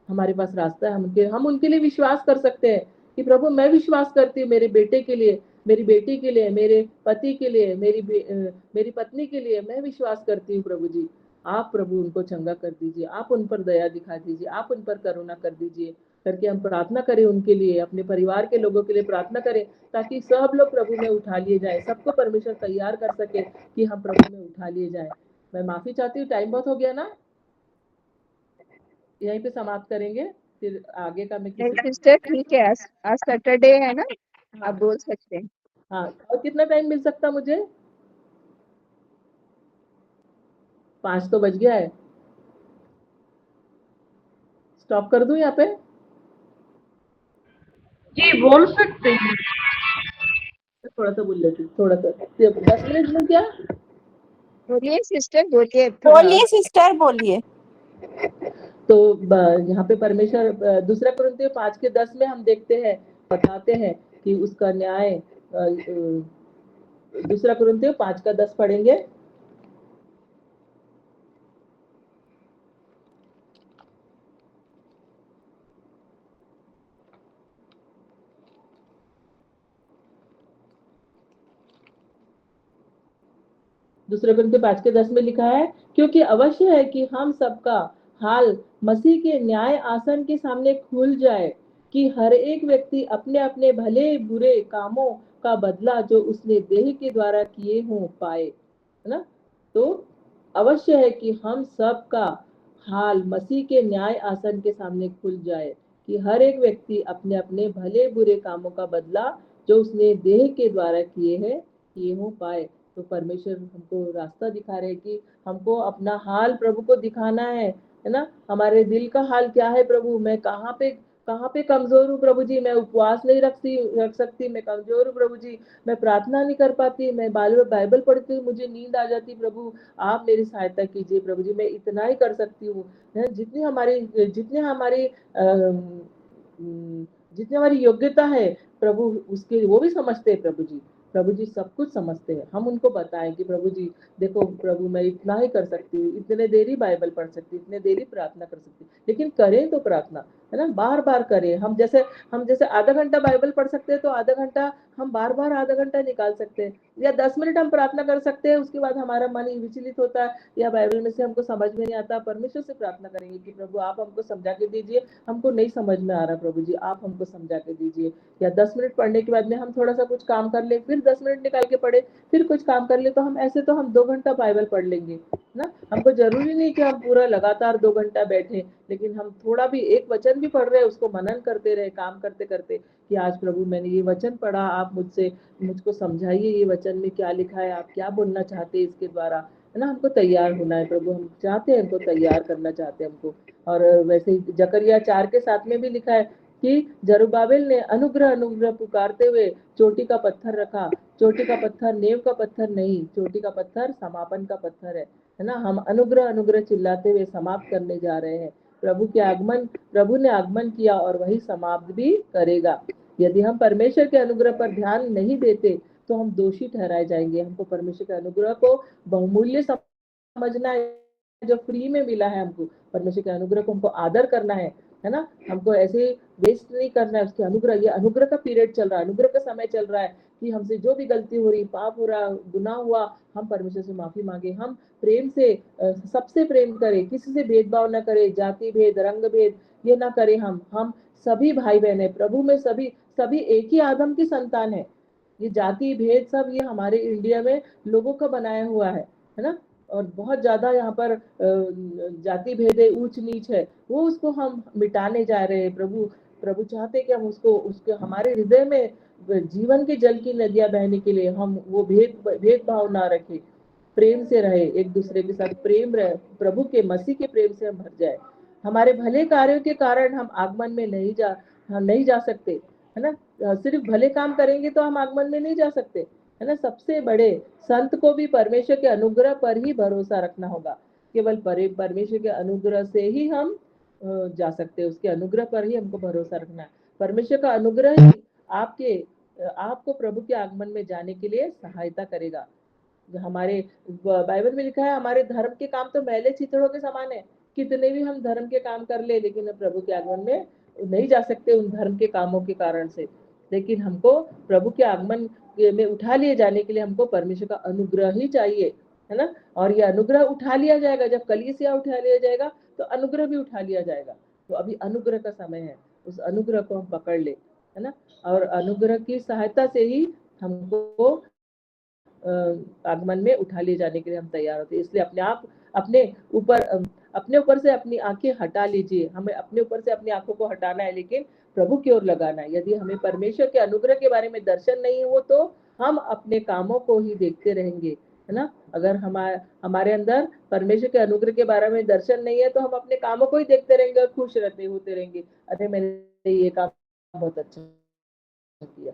हमारे पास रास्ता है, हम उनके लिए विश्वास कर सकते हैं कि प्रभु मैं विश्वास करती हूँ मेरे बेटे के लिए, मेरी बेटी के लिए, मेरे पति के लिए, मेरी पत्नी के लिए मैं विश्वास करती हूँ प्रभु जी। आप प्रभु उनको चंगा कर दीजिए, आप उन पर दया दिखा दीजिए, आप उन पर करुणा कर दीजिए करके हम प्रार्थना करें उनके लिए, अपने परिवार के लोगों के लिए प्रार्थना करें, ताकि सब लोग प्रभु में उठा लिए जाए, सबको परमेश्वर तैयार कर सके कि हम प्रभु में उठा लिए जाए। मैं माफी चाहती हूँ, टाइम बहुत हो गया ना, यहीं पे समाप्त करेंगे। फिर आगे का मैं नहीं किसी सिस्टर ठीक है, आज सैटरडे है ना, आप बोल सकते हैं। हाँ, और कितना टाइम मिल सकता मुझे? 5 तो बज गया है, स्टॉप कर दूं यहाँ पे? जी बोल सकते हैं। थोड़ा सा बोल लेती, थोड़ा सा 10 मिनट में क्या? बोलिए सिस्टर, बोलिए। बोलिए सिस्टर, बोलिए। तो यहाँ पे परमेश्वर दूसरा कुरिन्थियों 5:10 में हम देखते हैं, बताते हैं कि उसका न्याय। दूसरा कुरिन्थियों 5:10 पढ़ेंगे। दूसरे कुरिन्थियों 5:10 में लिखा है, क्योंकि अवश्य है कि हम सबका हाल मसीह के न्याय आसन के सामने खुल जाए, कि हर एक व्यक्ति अपने अपने भले बुरे कामों का बदला जो उसने देह के द्वारा किए हों पाए, है ना। तो अवश्य है कि हम सबका हाल मसीह के न्याय आसन के सामने खुल जाए, कि हर एक व्यक्ति अपने अपने भले बुरे कामों का बदला जो उसने देह के द्वारा किए हों पाए। तो परमेश्वर हमको रास्ता दिखा रहे हैं कि हमको अपना हाल प्रभु को दिखाना है ना। हमारे दिल का हाल क्या है प्रभु, मैं कहाँ पे कमजोर हूँ प्रभु जी, मैं उपवास नहीं रख सकती, मैं कमजोर हूँ प्रभु जी, मैं प्रार्थना नहीं कर पाती, मैं बाइबल पढ़ती हूँ मुझे नींद आ जाती, प्रभु आप मेरी सहायता कीजिए प्रभु जी, मैं इतना ही कर सकती हूँ। जितनी हमारी योग्यता है प्रभु, उसके वो भी समझते हैं प्रभु जी। प्रभु जी सब कुछ समझते हैं, हम उनको बताएं कि प्रभु जी देखो प्रभु मैं इतना ही कर सकती हूँ, इतने देर ही बाइबल पढ़ सकती हूँ, इतने देर ही प्रार्थना कर सकती हूँ, लेकिन करें तो प्रार्थना, है ना, बार बार करें। हम जैसे आधा घंटा बाइबल पढ़ सकते हैं तो आधा घंटा हम बार बार आधा घंटा निकाल सकते हैं, या 10 मिनट हम प्रार्थना कर सकते हैं, उसके बाद हमारा मन विचलित होता है या बाइबल में से हमको समझ में नहीं आता, परमेश्वर से प्रार्थना करेंगे कि प्रभु आप हमको समझा के दीजिए, हमको नहीं समझ में आ रहा प्रभु जी आप हमको समझा के दीजिए। या 10 मिनट पढ़ने के बाद में हम थोड़ा सा कुछ काम कर ले, फिर 10 मिनट निकाल के पढ़े, फिर कुछ काम कर ले, तो हम ऐसे तो हम 2 घंटा बाइबल पढ़ लेंगे ना। हमको जरूरी नहीं कि हम पूरा लगातार 2 घंटा बैठे, लेकिन हम थोड़ा भी एक वचन भी पढ़ रहे हैं उसको मनन करते रहे काम करते करते, कि आज प्रभु मैंने ये वचन पढ़ा, आप मुझको समझाइए ये वचन में क्या लिखा है, आप क्या बोलना चाहते हैं इसके द्वारा, है ना। हमको तैयार होना है प्रभु, हम चाहते हैं, हमको तैयार करना चाहते हैं हमको। और वैसे ही जकरिया 4:7 में भी लिखा है कि जरुब्बाबिल ने अनुग्रह अनुग्रह पुकारते हुए चोटी का पत्थर रखा, चोटी का पत्थर नेव का पत्थर नहीं, चोटी का पत्थर समापन का पत्थर है ना। हम अनुग्रह अनुग्रह चिल्लाते हुए समाप्त करने जा रहे हैं। प्रभु ने आगमन किया और वही समाप्त भी करेगा। यदि हम परमेश्वर के अनुग्रह पर ध्यान नहीं देते तो हम दोषी ठहराए जाएंगे। हमको परमेश्वर के अनुग्रह को बहुमूल्य समझना है, जो फ्री में मिला है हमको, परमेश्वर के अनुग्रह को हमको आदर करना है ना। हमको ऐसे वेस्ट नहीं करना है उसके अनुग्रह, ये अनुग्रह का पीरियड चल रहा है, अनुग्रह का समय चल रहा है, कि हमसे जो भी गलती हो रही, पाप हो रहा, गुनाह हुआ, हम परमेश्वर से माफी मांगे, हम प्रेम से सबसे प्रेम करें, किसी से भेदभाव न करें, जाति भेद रंग भेद ये ना करें। हम सभी भाई बहन है प्रभु में, सभी एक ही आदम की संतान है। ये जाति भेद सब ये हमारे इंडिया में लोगों का बनाया हुआ है ना। और बहुत ज्यादा यहाँ पर जाति भेद है, ऊंच नीच है, वो उसको हम मिटाने जा रहे हैं। प्रभु चाहते हैं कि हम उसके हमारे हृदय में जीवन के जल की नदियां बहने के लिए हम वो भेदभाव ना रखें, प्रेम से रहे, एक दूसरे के साथ प्रेम रहे, प्रभु के मसीह के प्रेम से हम भर जाए। हमारे भले कार्यों के कारण हम आगमन में नहीं जा सकते, है ना। सिर्फ भले काम करेंगे तो हम आगमन में नहीं जा सकते, है ना। सबसे बड़े संत को भी परमेश्वर के अनुग्रह पर ही भरोसा रखना होगा। केवल परमेश्वर के अनुग्रह से ही हम जा सकते हैं, उसके अनुग्रह पर ही हमको भरोसा रखना है। परमेश्वर का अनुग्रह ही आपको प्रभु के आगमन में जाने के लिए सहायता करेगा। हमारे बाइबल में लिखा है हमारे धर्म के काम तो मैले चिथड़ों के समान है, कितने भी हम धर्म के काम कर ले, लेकिन प्रभु के आगमन में नहीं जा सकते उन धर्म के कामों के कारण से। लेकिन हमको प्रभु के आगमन में उठा लिए जाने के लिए हमको परमेश्वर का अनुग्रह ही चाहिए, है ना। और ये अनुग्रह उठा लिया जाएगा, जब कलीसिया उठा लिया जाएगा तो अनुग्रह भी उठा लिया जाएगा। तो अभी अनुग्रह का समय है, उस अनुग्रह को हम पकड़ ले, है ना। और अनुग्रह की सहायता से ही हमको आगमन में उठा लिए जाने के लिए हम तैयार होते हैं। इसलिए अपने ऊपर से अपनी आंखें हटा लीजिए। हमें अपने ऊपर से अपनी आंखों को हटाना है, लेकिन प्रभु की ओर लगाना है। यदि हमें परमेश्वर के अनुग्रह के बारे में दर्शन नहीं हो तो हम अपने कामों को ही देखते रहेंगे, है ना। अगर हमारे अंदर परमेश्वर के अनुग्रह के बारे में दर्शन नहीं है तो हम अपने कामों को ही देखते रहेंगे और खुश होते रहेंगे। अरे मैंने ये काम बहुत अच्छा किया,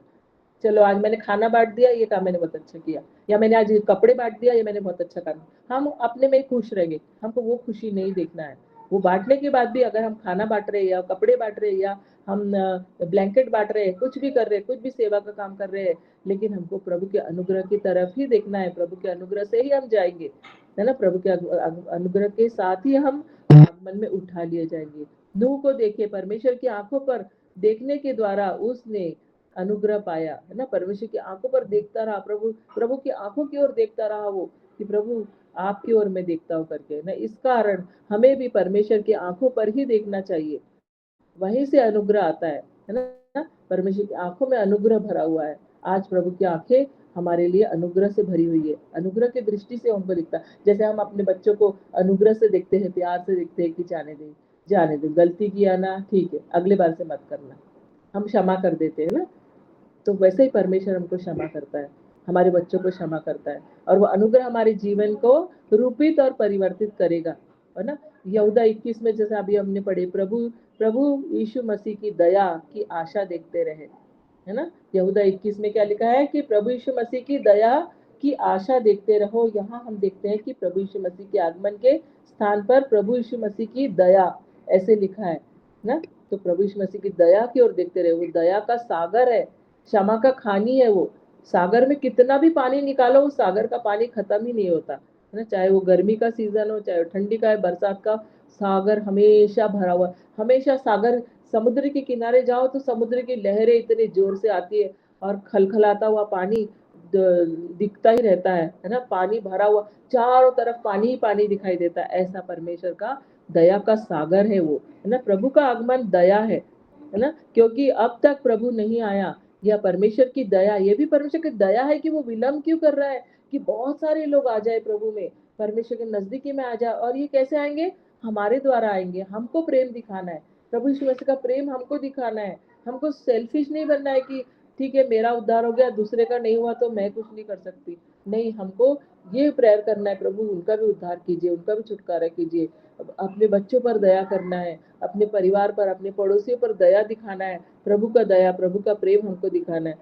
चलो आज मैंने खाना बांट दिया, ये काम मैंने बहुत अच्छा किया, या मैंने आज कपड़े बांट दिया, ये मैंने बहुत अच्छा काम। हम अपने में खुश रहेंगे, हमको वो खुशी नहीं देखना है। वो बांटने के बाद भी अगर हम खाना बांट रहे हैं या कपड़े बांट रहे हैं या हम ब्लैंकेट बांट रहे हैं, कुछ भी कर रहे हैं, कुछ भी सेवा का काम कर रहे हैं, लेकिन हमको प्रभु के अनुग्रह की तरफ ही देखना है। प्रभु के अनुग्रह से ही हम जाएंगे, है ना। प्रभु के अनुग्रह के साथ ही हम आगमन में उठा लिए जाएंगे। नूह को देखिए, परमेश्वर की आंखों पर देखने के द्वारा उसने अनुग्रह पाया, है ना। परमेश्वर की आंखों पर देखता रहा, प्रभु की आंखों की ओर देखता रहा वो, कि प्रभु आपकी ओर मैं देखता हूँ करके ना। इस कारण हमें भी परमेश्वर की आंखों पर ही देखना चाहिए, वहीं से अनुग्रह आता है ना। परमेश्वर की आंखों में अनुग्रह भरा हुआ है। आज प्रभु की आंखें हमारे लिए अनुग्रह से भरी हुई है, अनुग्रह की दृष्टि से हमको दिखता है। जैसे हम अपने बच्चों को अनुग्रह से देखते हैं, प्यार से देखते हैं कि जाने दे, गलती किया ना, ठीक है, अगले बार से मत करना, हम क्षमा कर देते हैं ना। तो वैसे ही परमेश्वर हमको क्षमा करता है, हमारे बच्चों को क्षमा करता है, और वो अनुग्रह हमारे जीवन को रूपित और परिवर्तित करेगा, है ना। यहूदा 21 में जैसे अभी हमने पढ़े, प्रभु यीशु मसीह की दया की आशा देखते रहे, है ना। यहूदा 21 में क्या लिखा है कि प्रभु यीशु मसीह की दया की आशा देखते रहो। यहाँ हम देखते हैं कि प्रभु यीशु मसीह के आगमन के स्थान पर प्रभु यीशु मसीह की दया ऐसे लिखा है ना। तो प्रभु यीशु मसीह की दया की ओर देखते रहे। वो दया का सागर है, क्षमा का खानी है। वो सागर में कितना भी पानी निकालो, उस सागर का पानी खत्म ही नहीं होता, है ना। चाहे वो गर्मी का सीजन हो, चाहे ठंडी का है, बरसात का, सागर हमेशा भरा हुआ, हमेशा सागर। समुद्र के किनारे जाओ तो समुद्र की लहरें इतने जोर से आती है और खलखलाता हुआ पानी दिखता ही रहता है ना। पानी भरा हुआ, चारों तरफ पानी ही पानी दिखाई देता है। ऐसा परमेश्वर का दया का सागर है वो, है ना। प्रभु का आगमन दया है ना, क्योंकि अब तक प्रभु नहीं आया। यह परमेश्वर की दया, ये भी परमेश्वर की दया है कि वो विलम्ब क्यों कर रहा है, कि बहुत सारे लोग आ जाए प्रभु में, परमेश्वर के नजदीकी में आ जाए। और ये कैसे आएंगे? हमारे द्वारा आएंगे। हमको प्रेम दिखाना है, प्रभु यीशु मसीह का प्रेम हमको दिखाना है। हमको सेल्फिश नहीं बनना है कि ठीक है मेरा उद्धार हो गया, दूसरे का नहीं हुआ तो मैं कुछ नहीं कर सकती। नहीं, हमको ये प्रेयर करना है, प्रभु उनका भी उद्धार कीजिए, उनका भी छुटकारा कीजिए। अपने बच्चों पर दया करना है, अपने परिवार पर, अपने पड़ोसियों पर दया दिखाना है। प्रभु का दया, प्रभु का प्रेम हमको दिखाना है।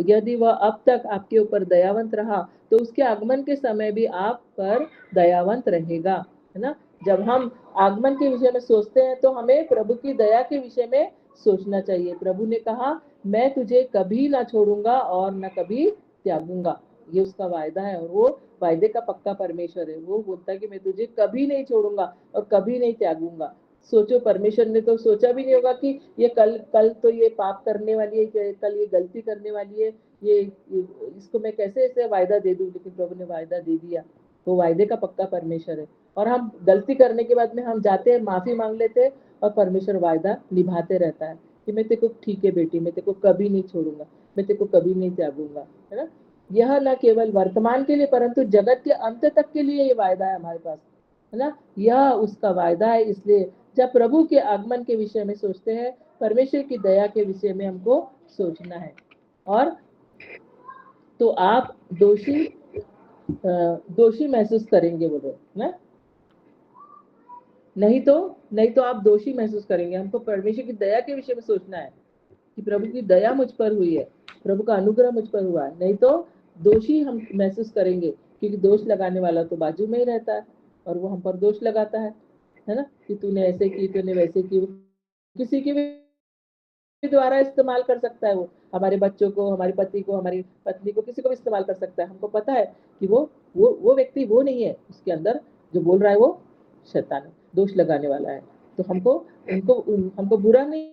यदि वह अब तक आपके ऊपर दयावंत रहा तो उसके आगमन के समय भी आप पर दयावंत रहेगा, है ना। जब हम आगमन के विषय में सोचते हैं तो हमें प्रभु की दया के विषय में सोचना चाहिए। प्रभु ने कहा मैं तुझे कभी ना छोड़ूंगा और न कभी त्यागूंगा, ये उसका वायदा है। और वो वायदे का पक्का परमेश्वर है। वो बोलता है कि मैं तुझे कभी नहीं छोड़ूंगा और कभी नहीं त्यागूंगा। सोचो, परमेश्वर ने तो सोचा भी नहीं होगा कि ये कल तो ये पाप करने वाली है, कल ये गलती करने वाली है, ये इसको मैं कैसे ऐसे वायदा दे दूं, लेकिन प्रभु ने वायदा दे दिया। वो वायदे का पक्का परमेश्वर है। और हम गलती करने के बाद में हम जाते हैं, माफी मांग लेते हैं, और परमेश्वर वायदा निभाते रहता है कि मैं तेरे को, ठीक है बेटी, मैं तेरे को कभी नहीं छोड़ूंगा, मैं तेरे को कभी नहीं त्यागूंगा, है ना। यह न केवल वर्तमान के लिए परंतु जगत के अंत तक के लिए ये वायदा है हमारे पास, है ना। यह उसका वायदा है। इसलिए जब प्रभु के आगमन के विषय में सोचते हैं, परमेश्वर की दया के विषय में हमको सोचना है। और तो आप दोषी महसूस करेंगे, बोलो ना। नहीं तो आप दोषी महसूस करेंगे। हमको परमेश्वर की दया के विषय में सोचना है कि प्रभु की दया मुझ पर हुई है, प्रभु का अनुग्रह मुझ पर हुआ है। नहीं तो दोषी हम महसूस करेंगे, क्योंकि दोष लगाने वाला तो बाजू में ही रहता है और वो हम पर दोष लगाता है ना, कि तूने ऐसे की, तूने वैसे की। किसी की भी द्वारा इस्तेमाल कर सकता है। वो हमारे बच्चों को, हमारे पति को, हमारी पत्नी को, किसी को भी इस्तेमाल कर सकता है। हमको पता है कि वो व्यक्ति वो नहीं है, उसके अंदर जो बोल रहा है वो शैतान है, दोष लगाने वाला है। तो हमको बुरा नहीं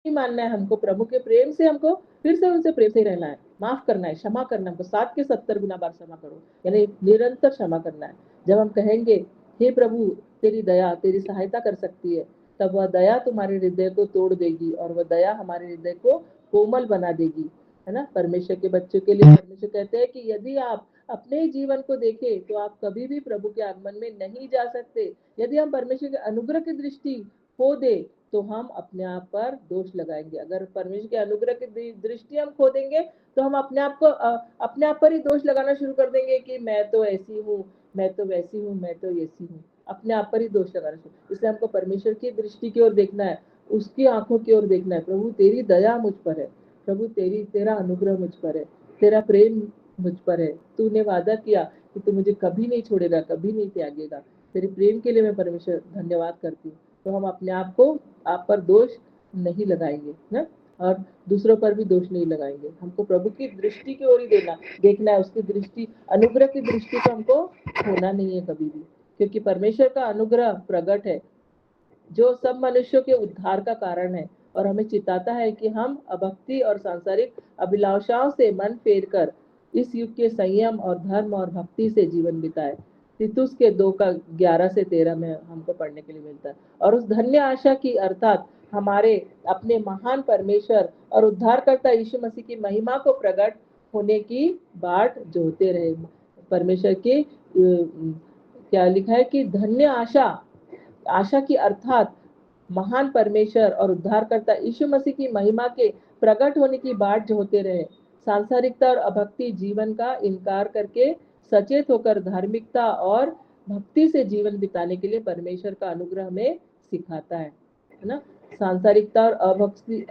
मानना है। हमको प्रभु के प्रेम से, हमको फिर से उनसे प्रेम से रहना है, माफ करना है, क्षमा करना है। हमको 7 के 70 गुना बार क्षमा करो, यानी निरंतर क्षमा करना है। जब हम कहेंगे हे प्रभु तेरी दया, तेरी सहायता कर सकती है, तब वह दया तुम्हारे हृदय को तोड़ देगी और वह दया हमारे हृदय को कोमल बना देगी। है ना। परमेश्वर के बच्चों के लिए परमेश्वर कहते हैं कि यदि आप अपने जीवन को देखें तो आप कभी भी प्रभु के आगमन में नहीं जा सकते। यदि हम परमेश्वर के अनुग्रह की दृष्टि खो दे तो हम अपने आप पर दोष लगाएंगे। अगर परमेश्वर के अनुग्रह की दृष्टि हम खो देंगे तो हम अपने आप पर ही दोष लगाना शुरू कर देंगे कि मैं तो ऐसी हूँ, मैं तो वैसी हूँ, मैं तो ऐसी हूँ। अपने आप पर ही दोष लगाना शुरू। इसलिए हमको परमेश्वर की दृष्टि की ओर देखना है, उसकी आंखों की ओर देखना है। प्रभु तेरी दया मुझ पर है, प्रभु तेरा अनुग्रह मुझ पर है, तेरा प्रेम मुझ पर है। तूने वादा किया कि तू मुझे कभी नहीं छोड़ेगा, कभी नहीं त्यागेगा। तेरे प्रेम के लिए मैं परमेश्वर धन्यवाद करती हूँ। तो हम अपने आप पर दोष नहीं लगाएंगे ना, और दूसरों पर भी दोष नहीं लगाएंगे। हमको प्रभु की दृष्टि की ओर ही देखना है, उसकी दृष्टि, अनुग्रह की दृष्टि को हमको खोना नहीं है कभी भी, क्योंकि परमेश्वर का अनुग्रह प्रकट है जो सब मनुष्यों के उद्धार का कारण है और हमें चिताता है कि हम अभक्ति और सांसारिक अभिलाषाओं से मन फेर कर इस युग के संयम और धर्म और भक्ति से जीवन बिताए। तीतुस के 2:11-13 में हमको पढ़ने के लिए मिलता है। और उस धन्य आशा की अर्थात हमारे अपने महान परमेश्वर और उद्धारकर्ता यीशु मसीह की महिमा को प्रकट होने की बाट जोहते रहे। परमेश्वर की क्या लिखा है कि धन्य आशा की अर्थात महान परमेश्वर और उद्धारकर्ता यीशु मसीह की महिमा के प्रकट होने की बाट जोहते रहे। सांसारिकता और अभक्ति जीवन का इनकार करके सचेत होकर धार्मिकता और भक्ति से जीवन बिताने के लिए परमेश्वर का अनुग्रह हमें सिखाता है ना। सांसारिकता और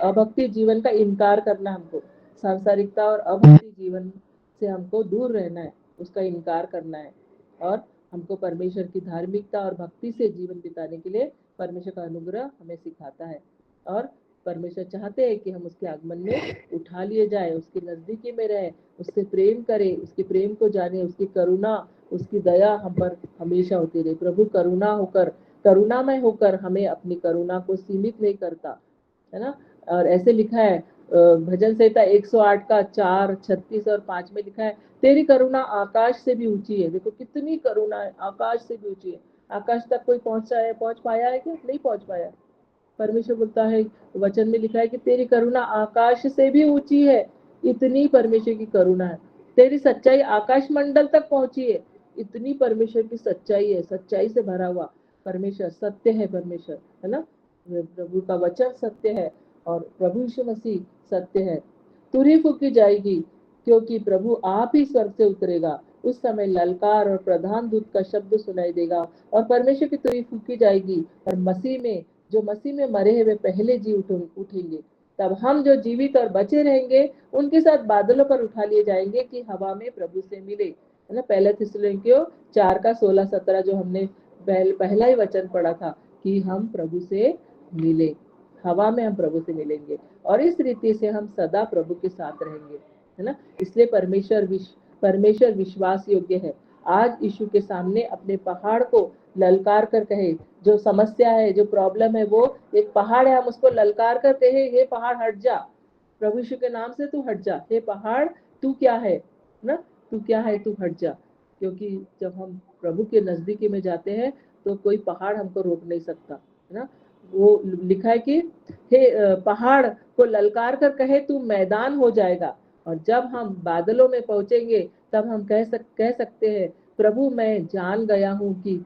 अभक्ति जीवन का इनकार करना, हमको सांसारिकता और अभक्ति जीवन से हमको दूर रहना है, उसका इनकार करना है। और हमको परमेश्वर की धार्मिकता और भक्ति से जीवन बिताने के लिए परमेश्वर का अनुग्रह हमें सिखाता है। और परमेश्वर चाहते हैं कि हम उसके आगमन में उठा लिए जाए, उसके नजदीकी में रहे, उससे प्रेम करें, उसके प्रेम को जाने, उसकी करुणा, उसकी दया हम पर हमेशा होती रहे। प्रभु करुणामय होकर हमें अपनी करुणा को सीमित नहीं करता, है ना। और ऐसे लिखा है भजन संहिता 108 का 4, 36 और 5 में लिखा है, तेरी करुणा आकाश से भी ऊंची है। देखो कितनी करुणा है, आकाश से भी ऊंची है। आकाश तक कोई पहुंच पाया है क्या? नहीं पहुंच पाया। परमेश्वर बोलता है, वचन में लिखा है कि तेरी करुणा आकाश से भी ऊंची है। इतनी परमेश्वर की करुणा है। तेरी सच्चाई आकाश मंडल तक पहुंची है। इतनी परमेश्वर की सच्चाई है, सच्चाई से भरा हुआ परमेश्वर, सत्य है परमेश्वर, है ना। प्रभु का वचन सत्य है और प्रभु यीशु मसीह सत्य है। तुरही फूकी जाएगी क्योंकि प्रभु आप ही स्वर्ग से उतरेगा। उस समय ललकार और प्रधान दूत का शब्द सुनाई देगा और परमेश्वर की तुरही फूकी जाएगी और मसीह में मरे हुए पहले जी उठेंगे। तब हम जो जीवित और बचे रहेंगे उनके साथ बादलों पर उठा लिए जाएंगे कि हवा में प्रभु से मिले, है ना। पहले थिस्सलुनीकियों 4 का 16-17 जो हमने पहला ही वचन पढ़ा था कि हम प्रभु से मिले, हवा में हम प्रभु से मिलेंगे और इस रीति से हम सदा प्रभु के साथ रहेंगे, है ना। इसलिए परमेश्वर विश्वास योग्य है। आज यीशु के सामने अपने पहाड़ को ललकार कर कहे, जो समस्या है, जो प्रॉब्लम है, वो एक पहाड़ है, हम उसको ललकार कर कहे, हे पहाड़ हट जा, प्रभु यीशु के नाम से तू हट जा। हे पहाड़ तू क्या है ना, तू क्या है, तू हट जा। क्योंकि जब हम प्रभु के नजदीकी में जाते हैं तो कोई पहाड़ हमको रोक नहीं सकता, है ना। वो लिखा है कि हे पहाड़ को ललकार कर कहे तू मैदान हो जाएगा। और जब हम बादलों में पहुंचेंगे तब हम कह सकते हैं, प्रभु मैं जान गया हूँ कि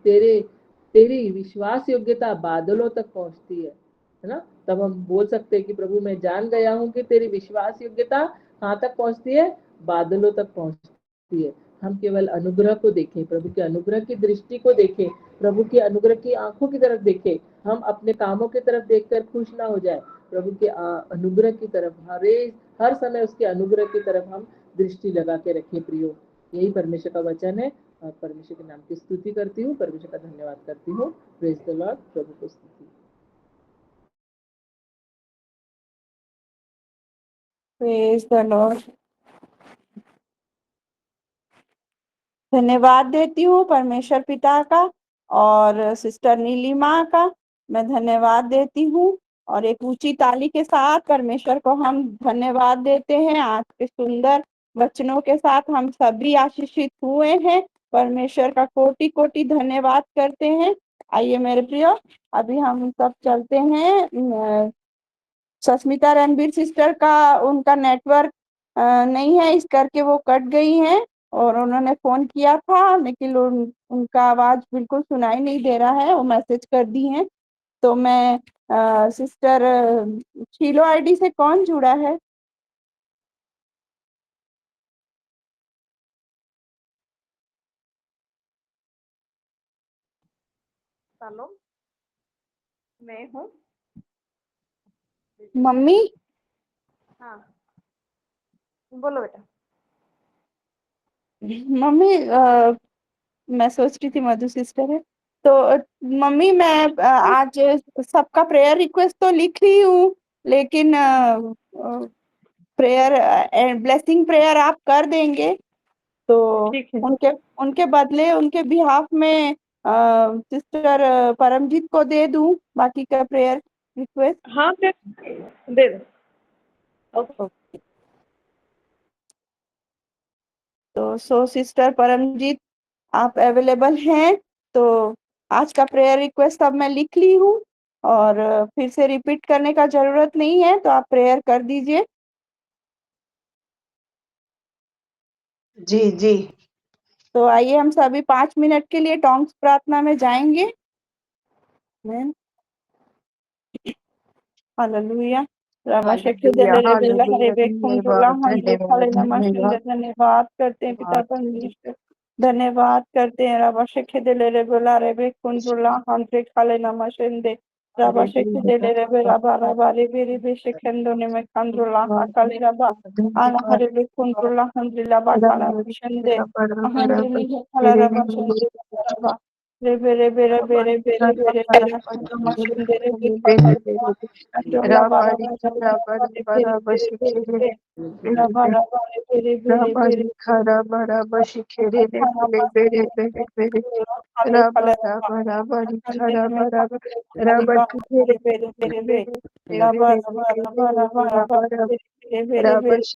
तेरी विश्वास योग्यता बादलों तक पहुंचती है ना। तब हम बोल सकते हैं कि प्रभु मैं जान गया हूँ कि तेरी विश्वास योग्यता कहाँ तक पहुंचती है? बादलों तक पहुंचती है। हम केवल अनुग्रह को देखें, प्रभु के अनुग्रह की दृष्टि को देखें, प्रभु के अनुग्रह की आंखों की तरफ देखें। हम अपने कामों की तरफ देखकर खुश ना हो जाए, प्रभु के अनुग्रह की तरफ हर समय उसके अनुग्रह की तरफ हम दृष्टि लगा के रखें प्रियो। यही परमेश्वर का वचन है और परमेश्वर के नाम की स्तुति करती हूँ, परमेश्वर का धन्यवाद करती हूँ। Praise the Lord. प्रभु को स्तुति। Praise the Lord. धन्यवाद देती हूँ परमेश्वर पिता का और सिस्टर नीलिमा का मैं धन्यवाद देती हूँ। और एक ऊंची ताली के साथ परमेश्वर को हम धन्यवाद देते हैं। आज के सुंदर वचनों के साथ हम सभी आशीषित हुए हैं। परमेश्वर का कोटि कोटि धन्यवाद करते हैं। आइए मेरे प्रियो, अभी हम सब चलते हैं। सस्मिता रणबीर सिस्टर का उनका नेटवर्क नहीं है, इस करके वो कट गई हैं। और उन्होंने फोन किया था लेकिन उनका आवाज बिल्कुल सुनाई नहीं दे रहा है, वो मैसेज कर दी हैं। तो मैं सिस्टर शीलो आईडी से कौन जुड़ा है? हेलो, मैं हूँ। मम्मी। हाँ, बोलो बेटा। मम्मी मैं सोच रही थी मधु सिस्टर है। तो मम्मी मैं आज सबका प्रेयर रिक्वेस्ट तो लिख रही हूँ, लेकिन प्रेयर ब्लेसिंग प्रेयर आप कर देंगे तो ठीक है। उनके उनके बदले उनके बिहाफ में सिस्टर परमजीत को दे दूं बाकी का प्रेयर रिक्वेस्ट। हाँ, दे दो। ओके। तो सिस्टर परमजीत आप अवेलेबल हैं तो आज का प्रेयर रिक्वेस्ट अब मैं लिख ली हूँ, और फिर से रिपीट करने का जरूरत नहीं है, तो आप प्रेयर कर दीजिए। जी जी। तो आइए हम सभी 5 मिनट के लिए टॉन्ग्स प्रार्थना में जाएंगे। हालेलुया। रवा शेखे हालेलुया देले रे बेला हरे हालेलुया। बेक कुंडुला धन्यवाद हम देख धन्यवाद हाले नमस्ते धन्यवाद धन्यवाद करते हैं पिता धन्यवाद। परमेश्वर। धन्यवाद करते हैं रवा शेखे देले रे बेला रे बेक कुंडुला हम देख हाले नमस्ते रवा शेखे देले रे बेला बारा बारे बेरे बे शेखेंदो ने में कंडुला हाकाले रबा आला हरे बेक कुंडुला हम दिला बा काला मशंदे हम दिली है काला रबा शंदे रबा रे बेरे बेरे बेरे बेरे बेरे बेरे मशंदे रे बेक काला Andola bara राबारी bara खरा बरा bara बरा pere pere pere बशिखेरे pere la bara bara pere pere pere राबारी खरा बरा बशिखेरे रे खाना फुले पास बेरे बेरे बेरे खाले खाले राबारा बरा बरी खरा अंदर में बरा खाली बात राबशिखेरे पere pere pere बेरे pere बेरे la बेरे bara bara बेरे bara bara bara बेरे pere pere pere राबश